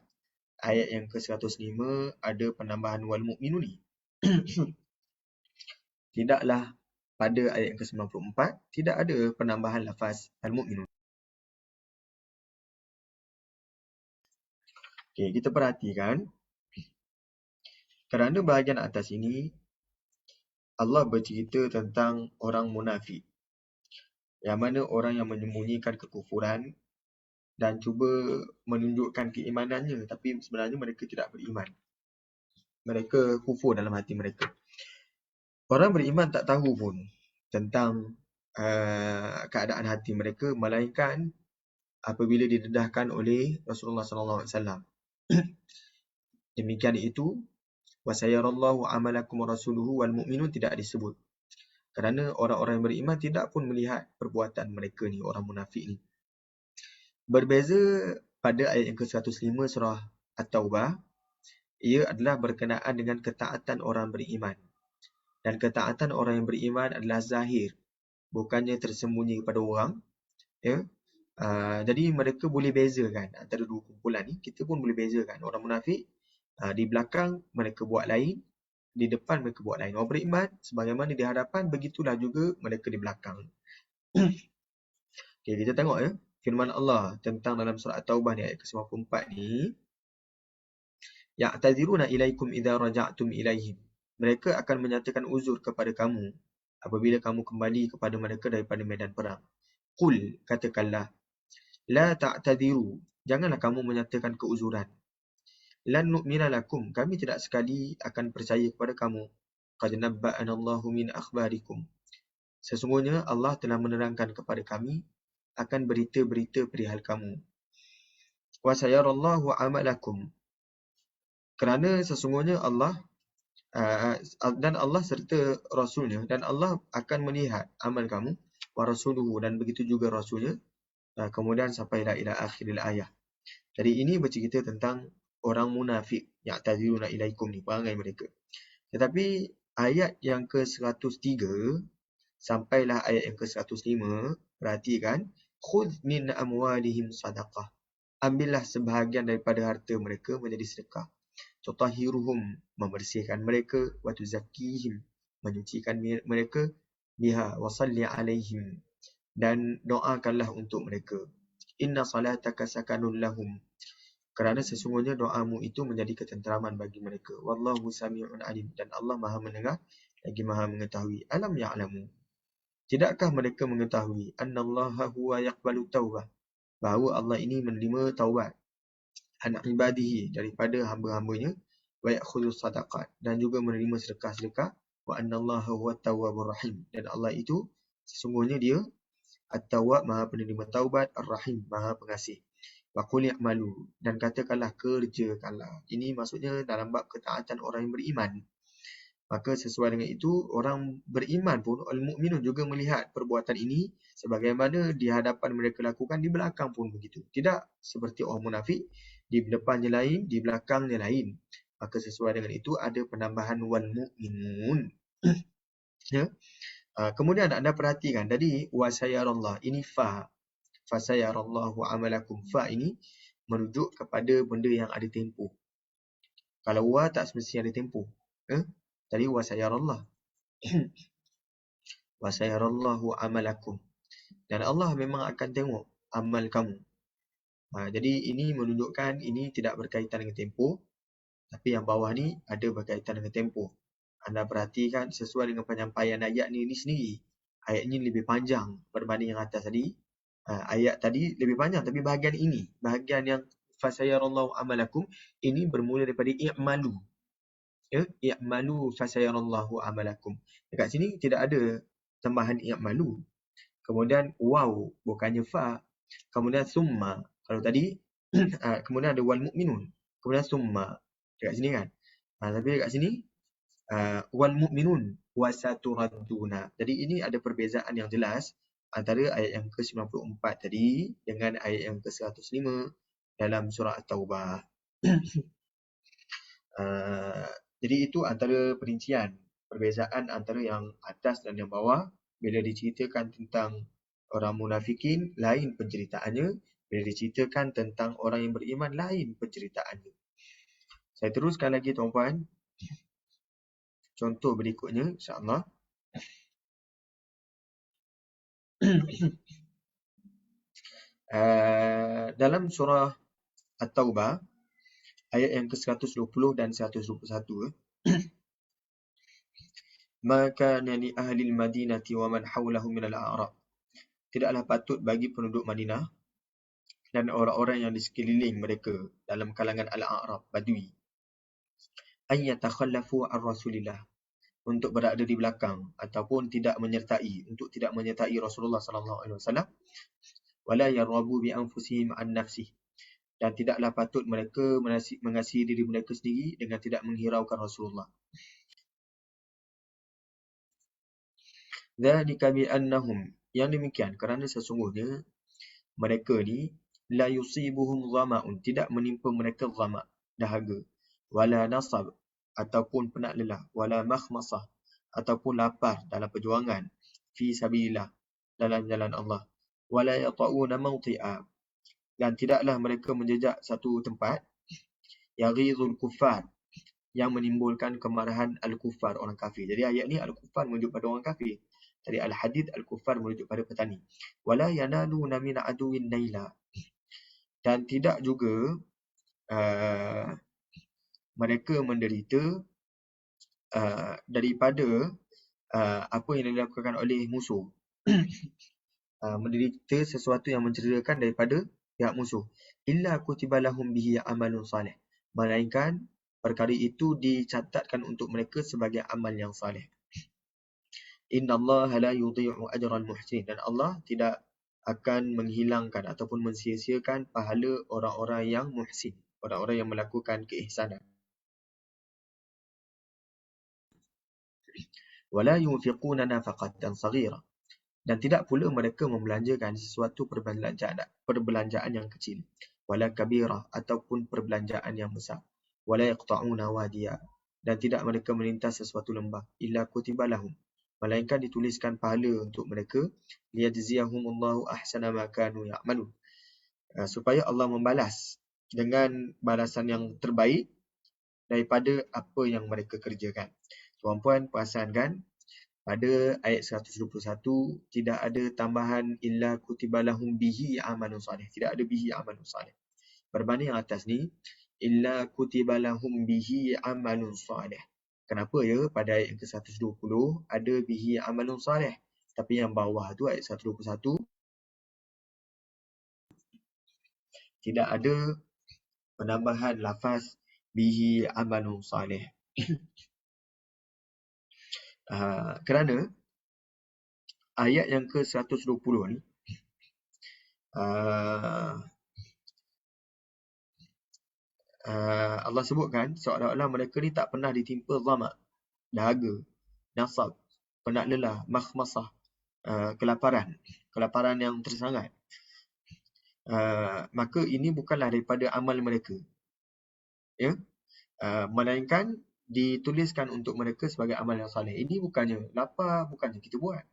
ayat yang ke-105 ada penambahan wal mu'minun ni? Tidaklah pada ayat yang ke-94 tidak ada penambahan lafaz al-mu'minun. Okey, kita perhatikan kerana bahagian atas ini Allah bercerita tentang orang munafik, yang mana orang yang menyembunyikan kekufuran dan cuba menunjukkan keimanannya, tapi sebenarnya mereka tidak beriman. Mereka kufur dalam hati mereka. Orang beriman tak tahu pun tentang keadaan hati mereka, melainkan apabila didedahkan oleh Rasulullah SAW. Demikian itu, wasayarallahu amalakum rasuluhu wal mu'minun tidak disebut. Kerana orang-orang yang beriman tidak pun melihat perbuatan mereka ni, orang munafik ni. Berbeza pada ayat yang ke-105 surah At-Taubah, ia adalah berkenaan dengan ketaatan orang beriman. Dan ketaatan orang yang beriman adalah zahir, bukannya tersembunyi kepada orang. Ya. Jadi mereka boleh bezakan antara dua kumpulan ni. Kita pun boleh bezakan. Orang munafik, di belakang mereka buat lain, di depan mereka buat lain. Orang beriman, sebagaimana di hadapan, begitulah juga mereka di belakang. Okay, kita tengok ya. Firman Allah tentang dalam surah At-Taubah ni ayat ke-94 ni. Ya'taziruna ilaikum idza raja'tum ilaihim. Mereka akan menyatakan uzur kepada kamu apabila kamu kembali kepada mereka daripada medan perang. Qul, katakanlah, la ta'tadiru. Janganlah kamu menyatakan keuzuran. Lan nu'mina lakum. Kami tidak sekali akan percaya kepada kamu. Qad nabba'ana Allahu min akhbarikum. Sesungguhnya Allah telah menerangkan kepada kami akan berita-berita perihal kamu. Wa sayarallahu amalakum. Kerana sesungguhnya Allah dan Allah serta Rasulnya, dan Allah akan melihat amal kamu, wa rasuluhu, dan begitu juga Rasulnya. Kemudian sampailah ila akhiril ayah. Jadi ini bercerita tentang orang munafik, ya'taziruna ilaikum ni, perangai mereka. Tetapi ayat yang ke-103 sampailah ayat yang ke-105, perhatikan, khudh min amwalihim sadaqah. Ambillah sebahagian daripada harta mereka menjadi sedekah. Tutahhiruhum, membersihkan mereka, wa tuzakkihim, menyucikan mereka, biha wa salli alaihim, dan doakanlah untuk mereka. Inna salataka sakanun lahum. Kerana sesungguhnya doamu itu menjadi ketenteraman bagi mereka. Wallahu sami'un alim. Dan Allah Maha mendengar lagi Maha mengetahui. Alam ya'lamu. Tidakkah mereka mengetahui annallaha huwa yaqbalu taubah, bahawa Allah ini menerima taubat an ibadihi, daripada hamba-hambanya, wa ya'khudhu sadaqat, dan juga menerima sedekah-sedekah, wa annallaha huwa tawwabur rahim, dan Allah itu sesungguhnya dia at-tawwab, Maha penerima taubat, ar-rahim, Maha pengasih. Wa qul ya'malu, dan katakanlah kerjakanlah. Ini maksudnya dalam bab ketaatan orang yang beriman. Maka sesuai dengan itu, orang beriman pun, al-mu'minun, juga melihat perbuatan ini sebagaimana di hadapan mereka lakukan, di belakang pun begitu. Tidak seperti orang munafik, di depannya lain, di belakangnya lain. Maka sesuai dengan itu ada penambahan wal mu'minun. Ya. Kemudian anda perhatikan tadi wasayarallah, ini fa. Fasayarallahu amalakum. Fa ini merujuk kepada benda yang ada tempoh. Kalau wa tak semestinya ada tempoh. Tadi wasayarallah. Wasayarallahu amalakum. Dan Allah memang akan tengok amal kamu. Jadi ini menunjukkan ini tidak berkaitan dengan tempoh. Tapi yang bawah ni ada berkaitan dengan tempoh. Anda perhatikan sesuai dengan penyampaian ayat ni sendiri. Ayat ini lebih panjang berbanding yang atas tadi. Ayat tadi lebih panjang, tapi bahagian ini, bahagian yang fasayarallahu amalakum, ini bermula daripada i'malu. Ya, i'malu fasayarallahu amalakum. Dekat sini tidak ada tambahan i'malu. Kemudian waw, bukannya fa. Kemudian summa. Kalau tadi kemudian ada wal mu'minun. Kemudian summa. Dekat sini kan. Tapi dekat sini wal mu'minun wasaturadduna. Jadi ini ada perbezaan yang jelas antara ayat yang ke-94 tadi dengan ayat yang ke-105 dalam surah At-Taubah. Jadi itu antara perincian perbezaan antara yang atas dan yang bawah. Bila diceritakan tentang orang munafikin, lain penceritaannya. Bila diceritakan tentang orang yang beriman, lain penceritaannya. Saya teruskan lagi tuan-puan. Contoh berikutnya, insyaAllah. Dalam surah At-Taubah, ayat yang ke-120 dan 121. Maka li ahli al-Madinati wa man hawlahu min al-a'rab. Tidaklah patut bagi penduduk Madinah dan orang-orang yang di sekeliling mereka dalam kalangan al-a'rab, Badui, an yatakhallafu an Rasulillah, untuk berada di belakang ataupun tidak menyertai Rasulullah sallallahu alaihi wasallam, wala yarghabu bi anfusihim an nafsihi, dan tidaklah patut mereka mengasihi diri mereka sendiri dengan tidak menghiraukan Rasulullah. Dzalika bi annahum, yang demikian kerana sesungguhnya mereka ni la yusibuhum dhama'un, tidak menimpa mereka dhama', dahaga, wala nasab, ataupun penat lelah, wala makhmasah, ataupun lapar dalam perjuangan, fi sabilillah, dalam jalan Allah, wala yata'una mawti'a, dan tidaklah mereka menjejak satu tempat, yaghizul kuffar, yang menimbulkan kemarahan al-kuffar, orang kafir. Jadi ayat ni al-kuffar merujuk pada orang kafir. Tadi al-hadid al-kuffar merujuk pada petani. Wala yanaluna min aduwin naila, dan tidak juga mereka menderita daripada apa yang dilakukan oleh musuh. Menderita sesuatu yang mencederakan daripada pihak musuh. Illa kutiba lahum bihi amalun salih, melainkan perkara itu dicatatkan untuk mereka sebagai amal yang salih. Innallaha la yudhi'u ajral muhsinin, dan Allah tidak akan menghilangkan ataupun mensia-siakan pahala orang-orang yang muhsin, orang-orang yang melakukan keihsanan. Wala yunfiquna nafaqatan saghira, dan tidak pula mereka membelanjakan sesuatu perbelanjaan yang kecil, wala kabira, ataupun perbelanjaan yang besar, wala yaqta'una wadiya, dan tidak mereka melintas sesuatu lembah, illa kutiba lahum, melainkan dituliskan pahala untuk mereka, liyajziyahumullahu ahsana ma kanu ya'malun, supaya Allah membalas dengan balasan yang terbaik daripada apa yang mereka kerjakan. Tuan-puan perasan kan, Pada ayat 121 tidak ada tambahan illa kutibalahum bihi amalun salih. Tidak ada bihi amalun salih. Berbanding yang atas ni, illa kutibalahum bihi amalun salih. Kenapa ya pada ayat ke-120 ada bihi amalun salih, tapi yang bawah tu ayat 121 tidak ada penambahan lafaz bihi amalun salih. Kerana ayat yang ke-120 ni Allah sebutkan seolah-olah mereka ni tak pernah ditimpa zama, dahaga, nasab, penat lelah, makhmasah, kelaparan yang tersangat. Maka ini bukanlah daripada amal mereka, ya, melainkan dituliskan untuk mereka sebagai amal yang saleh. Ini bukannya lapar, bukannya kita buat,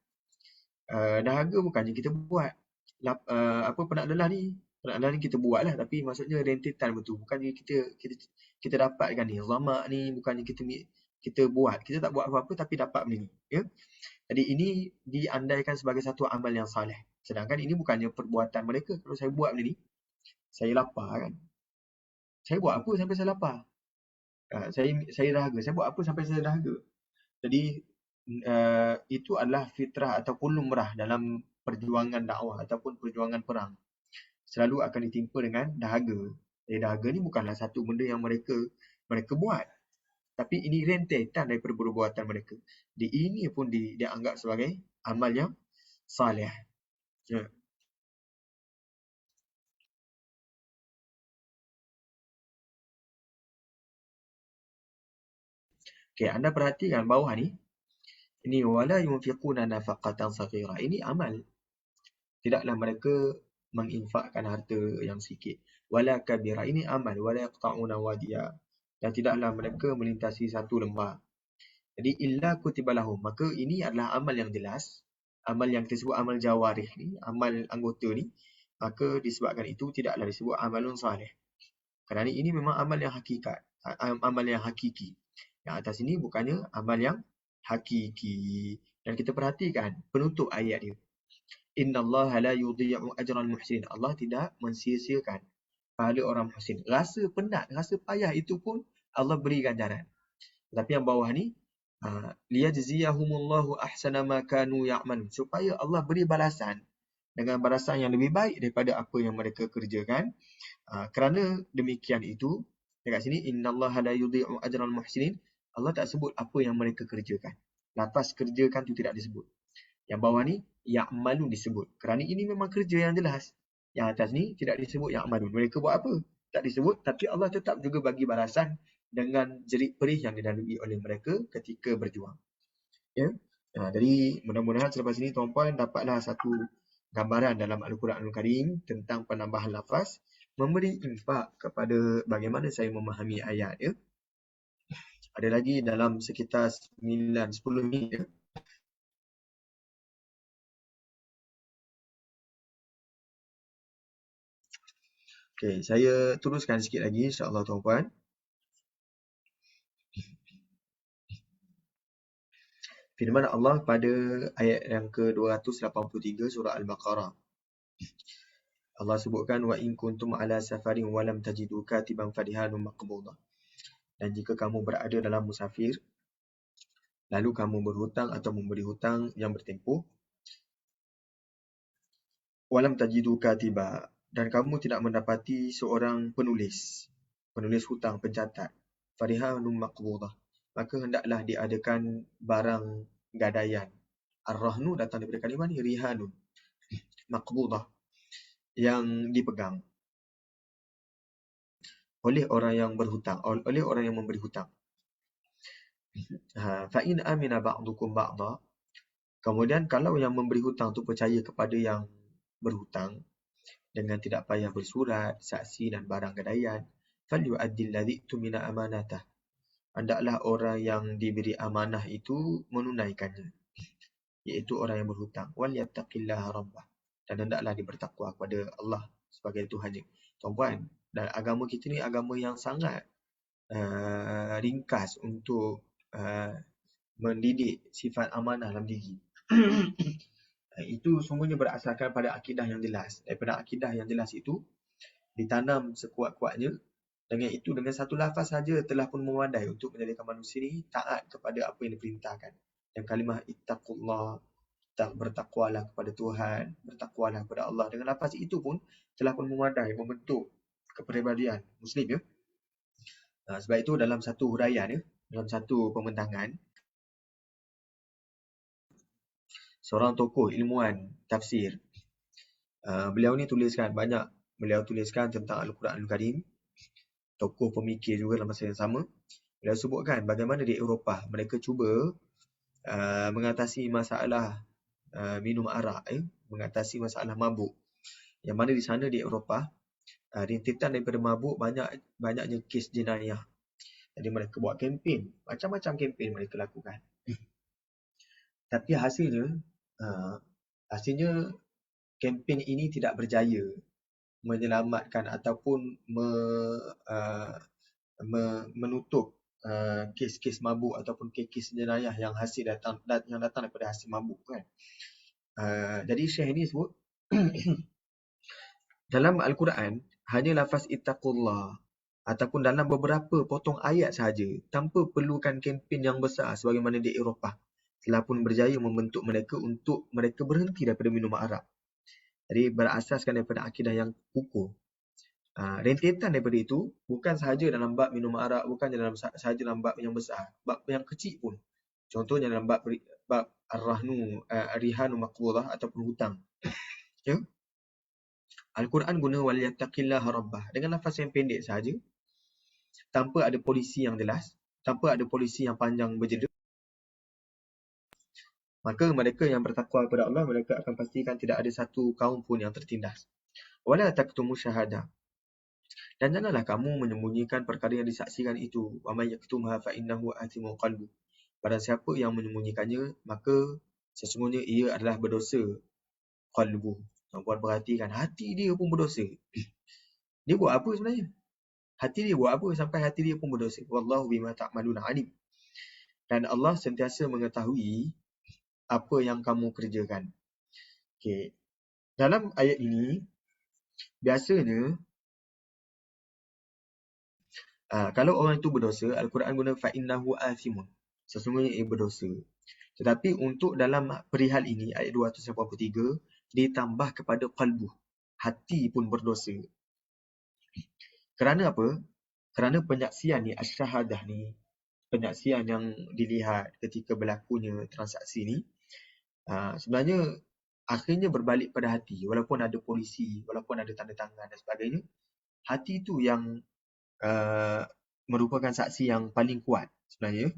dahaga bukannya kita buat, penat lelah ni kita buat lah, tapi maksudnya rentetan betul, bukannya kita dapatkan ni, zama ni bukannya kita buat, kita tak buat apa-apa tapi dapat benda ni, ya. Jadi ini diandaikan sebagai satu amal yang saleh, sedangkan ini bukannya perbuatan mereka. Kalau saya buat benda ni, saya lapar kan, saya buat apa sampai saya lapar? Saya dahaga, saya buat apa sampai saya dahaga? Jadi itu adalah fitrah ataupun lumrah dalam perjuangan dakwah ataupun perjuangan perang, selalu akan ditimpa dengan dahaga. Dahaga ni bukanlah satu benda yang mereka buat, tapi ini rentetan daripada perbuatan mereka. Ini pun dianggap sebagai amal yang salih. Ya. Okay, anda perhatikan bawah ni. Ini wala yunfiquna nafaqatan saghira. Ini amal. Tidaklah mereka menginfakkan harta yang sikit. Wala kabira. Ini amal. Wala yaqta'una wadiya. Dan tidaklah mereka melintasi satu lembah. Jadi illa kutibalahum. Maka ini adalah amal yang jelas. Amal yang disebut amal jawarih ni, amal anggota ni, maka disebabkan itu tidaklah disebut amalun salih. Kerana ini memang amal yang hakikat, amal yang hakiki. Yang atas ini bukannya amal yang hakiki. Dan kita perhatikan penutup ayat dia. Innallaha la yudhi'u ajral muhsin. Allah tidak mensia-siakan pahala orang muhsin. Rasa penat, rasa payah itu pun Allah beri ganjaran. Tapi yang bawah ni, liyajziyahumullahu ahsana ma kanu ya'malun, supaya Allah beri balasan dengan balasan yang lebih baik daripada apa yang mereka kerjakan. Kerana demikian itu, dekat sini innallaha la yudhi'u ajral muhsinin, Allah tak sebut apa yang mereka kerjakan. Lafaz kerjakan tu tidak disebut. Yang bawah ni ya'malun disebut. Kerana ini memang kerja yang jelas. Yang atas ni tidak disebut ya'malun. Mereka buat apa? Tak disebut, tapi Allah tetap juga bagi balasan dengan jerit perih yang dilalui oleh mereka ketika berjuang. Ya. Jadi mudah-mudahan selepas ini tuan-puan dapatlah satu gambaran dalam Al-Quranul Karim tentang penambahan lafaz, memberi infak kepada bagaimana saya memahami ayat, ya. Ada lagi dalam sekitar 9-10 minit, ya. Okey, saya teruskan sikit lagi insya-Allah tuan-puan. Firman Allah pada ayat yang ke-283 surah Al-Baqarah. Allah sebutkan wa in kuntum ala safarin wa lam tajidu katiban farihanun maqbudah. Dan jika kamu berada dalam musafir, lalu kamu berhutang atau memberi hutang yang bertempuh, walam tajidu katiba, dan kamu tidak mendapati seorang penulis hutang, pencatat, farihanun maqbudah, maka hendaklah diadakan barang gadaian. Ar-rahnu datang daripada kalimah ni, rihanun, maqbudah, yang dipegang oleh orang yang berhutang, oleh orang yang memberi hutang. Fa in amina ba'dukum ba'da, kemudian kalau yang memberi hutang tu percaya kepada yang berhutang dengan tidak payah bersurat, saksi dan barang gadaian, falyu'addil ladzi tumina amanatah, hendaklah orang yang diberi amanah itu menunaikannya, iaitu orang yang berhutang. Wal yattaqillaha rabbah, dan hendaklah dia bertakwa kepada Allah sebagai Tuhannya. Tuan-puan, dan agama kita ni agama yang sangat ringkas untuk mendidik sifat amanah dalam diri. Itu sungguhnya berasaskan pada akidah yang jelas. Daripada akidah yang jelas itu ditanam sekuat-kuatnya. Dengan itu, dengan satu lafaz saja telah pun memadai untuk menjadikan manusia ini taat kepada apa yang diperintahkan. Dan kalimah ittaqullah, bertakwalah kepada Tuhan, bertakwalah kepada Allah. Dengan lafaz itu pun telah pun memadai membentuk kepribadian Muslim, ya. Sebab itu dalam satu huraian, ya, dalam satu pembentangan, seorang tokoh ilmuwan tafsir, beliau ni tuliskan banyak. Beliau tuliskan tentang Al-Quranul Karim. Tokoh pemikir juga dalam masa yang sama. Beliau sebutkan bagaimana di Eropah mereka cuba mengatasi masalah minum arak, mengatasi masalah mabuk. Yang mana di sana di Eropah, rintitan daripada mabuk banyaknya kes jenayah. Jadi mereka buat kempen, macam-macam kempen mereka lakukan. Tapi hasilnya kempen ini tidak berjaya menyelamatkan ataupun menutup kes-kes mabuk ataupun kes-kes jenayah yang datang daripada hasil mabuk, kan. Jadi Syekh ini sebut dalam Al-Quran hanya lafaz ittaqullah ataupun dalam beberapa potong ayat sahaja, tanpa perlukan kempen yang besar sebagaimana di Eropah, telah pun berjaya membentuk mereka untuk mereka berhenti daripada minum arak. Jadi berasaskan daripada akidah yang kukuh. Rentetan daripada itu bukan sahaja dalam bab minum arak, bukan sahaja dalam bab yang besar, bab yang kecil pun. Contohnya dalam bab ar-rihanu maqbulah ataupun hutang. Ya? Al-Quran guna waliyattaqillaha rabbah dengan lafaz yang pendek sahaja, tanpa ada polisi yang jelas, tanpa ada polisi yang panjang berjeda. Maka mereka yang bertakwa kepada Allah, mereka akan pastikan tidak ada satu kaum pun yang tertindas. Wala taktumu syahadah. Dan janganlah kamu menyembunyikan perkara yang disaksikan itu. Wa may yaktumha fa innahu athimun qalbu. Barang siapa yang menyembunyikannya, maka sesungguhnya ia adalah berdosa qalbu. Tuan-puan perhatikan, hati dia pun berdosa. Dia buat apa sebenarnya? Hati dia buat apa sampai hati dia pun berdosa? Wallahu bima ta'maluna alim. Dan Allah sentiasa mengetahui apa yang kamu kerjakan. Okey. Dalam ayat ini, biasanya kalau orang itu berdosa, Al-Quran guna fa'innahu athimun. Sesungguhnya ia berdosa. Tetapi untuk dalam perihal ini, ayat 283, ditambah kepada qalbu. Hati pun berdosa. Kerana apa? Kerana penyaksian ni, asyahadah ni, penyaksian yang dilihat ketika berlakunya transaksi ni, sebenarnya akhirnya berbalik pada hati. Walaupun ada polisi, walaupun ada tanda tangan dan sebagainya, hati itu yang merupakan saksi yang paling kuat sebenarnya.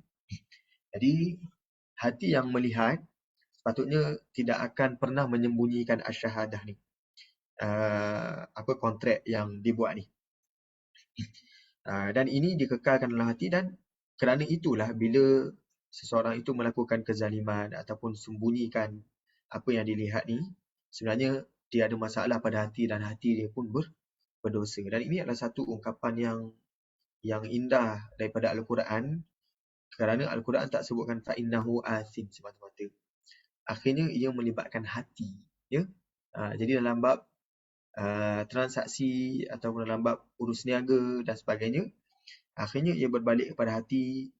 Jadi hati yang melihat sepatutnya tidak akan pernah menyembunyikan asyahadah ni, kontrak yang dibuat ni. Dan ini dikekalkan dalam hati, dan kerana itulah bila seseorang itu melakukan kezaliman ataupun sembunyikan apa yang dilihat ni, sebenarnya dia ada masalah pada hati dan hati dia pun berdosa. Dan ini adalah satu ungkapan yang indah daripada Al-Quran, kerana Al-Quran tak sebutkan fa'innahu athim semata-mata. Akhirnya ia melibatkan hati, ya. Jadi dalam bab transaksi ataupun dalam bab urus niaga dan sebagainya, akhirnya ia berbalik kepada hati.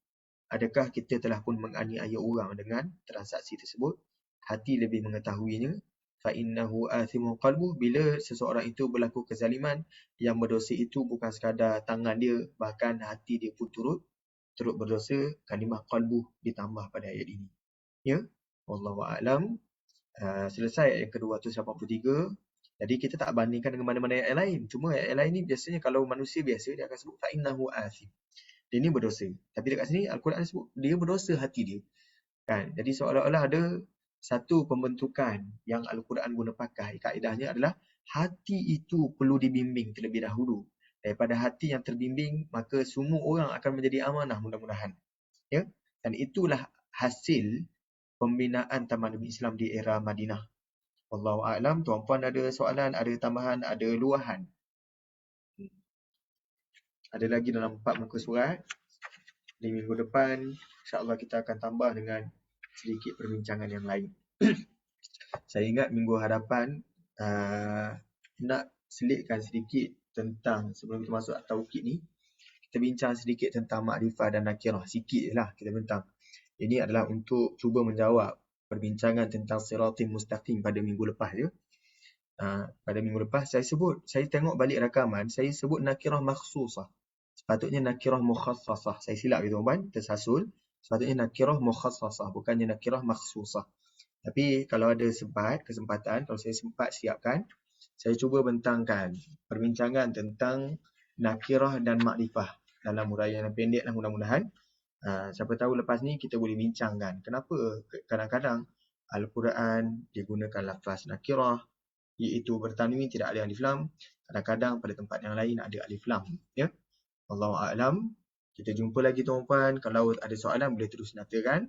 Adakah kita telah pun menganiaya orang dengan transaksi tersebut? Hati lebih mengetahuinya. Fa'innahu athimun qalbu. Bila seseorang itu berlaku kezaliman, yang berdosa itu bukan sekadar tangan dia, bahkan hati dia pun turut berdosa. Kalimah qalbu ditambah pada ayat ini. Ya, wallahu a'lam. Selesai ayat ke-283. Jadi kita tak bandingkan dengan mana-mana ayat lain. Cuma ayat lain ni biasanya kalau manusia biasa, dia akan sebut fa'innahu athim. Dia ni berdosa. Tapi dekat sini Al-Quran sebut dia berdosa hati dia. Kan? Jadi seolah-olah ada satu pembentukan yang Al-Quran guna pakai. Kaedahnya adalah hati itu perlu dibimbing terlebih dahulu. Daripada hati yang terbimbing, maka semua orang akan menjadi amanah mudah-mudahan. Ya? Dan itulah hasil pembinaan Taman Islam di era Madinah. Wallahu a'lam. Tuan-puan ada soalan, ada tambahan, ada luahan? Ada lagi dalam 4 muka surat. di minggu depan insya-Allah kita akan tambah dengan sedikit perbincangan yang lain. Saya ingat minggu hadapan nak selitkan sedikit tentang sebelum kita masuk at-tauqid ni, kita bincang sedikit tentang makrifah dan nakirah, sikit je lah kita bentang. Ini adalah untuk cuba menjawab perbincangan tentang siratim mustaqim pada minggu lepas je. Pada minggu lepas saya tengok balik rakaman, saya sebut nakirah makhsusah. Sepatutnya nakirah mukhassasah. Saya silap ya tuan-tuan, tersasul. Sepatutnya nakirah mukhassasah, bukannya nakirah makhsusah. Tapi kalau ada kesempatan, kalau saya sempat siapkan, saya cuba bentangkan perbincangan tentang nakirah dan makrifah dalam huraian yang pendek lah mudah-mudahan. Siapa tahu lepas ni kita boleh bincangkan kenapa kadang-kadang Al-Quran digunakan lafaz nakirah, iaitu bertanwin tidak ada alif lam. Kadang-kadang pada tempat yang lain ada alif lam. Ya? Wallahu a'lam. Kita jumpa lagi tuan-puan. Kalau ada soalan boleh terus nyatakan.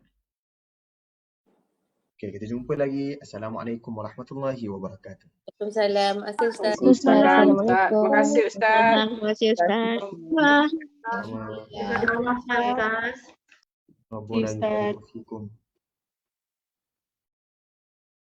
Okey, kita jumpa lagi. Assalamualaikum warahmatullahi wabarakatuh. Waalaikumsalam. Terima kasih Ustaz. Waalaikumsalam, Ustaz. Terima Assalamualaikum. kasih, Ustaz. Terima kasih Ustaz. Sama. Ya. Rabbana yubarik fikum.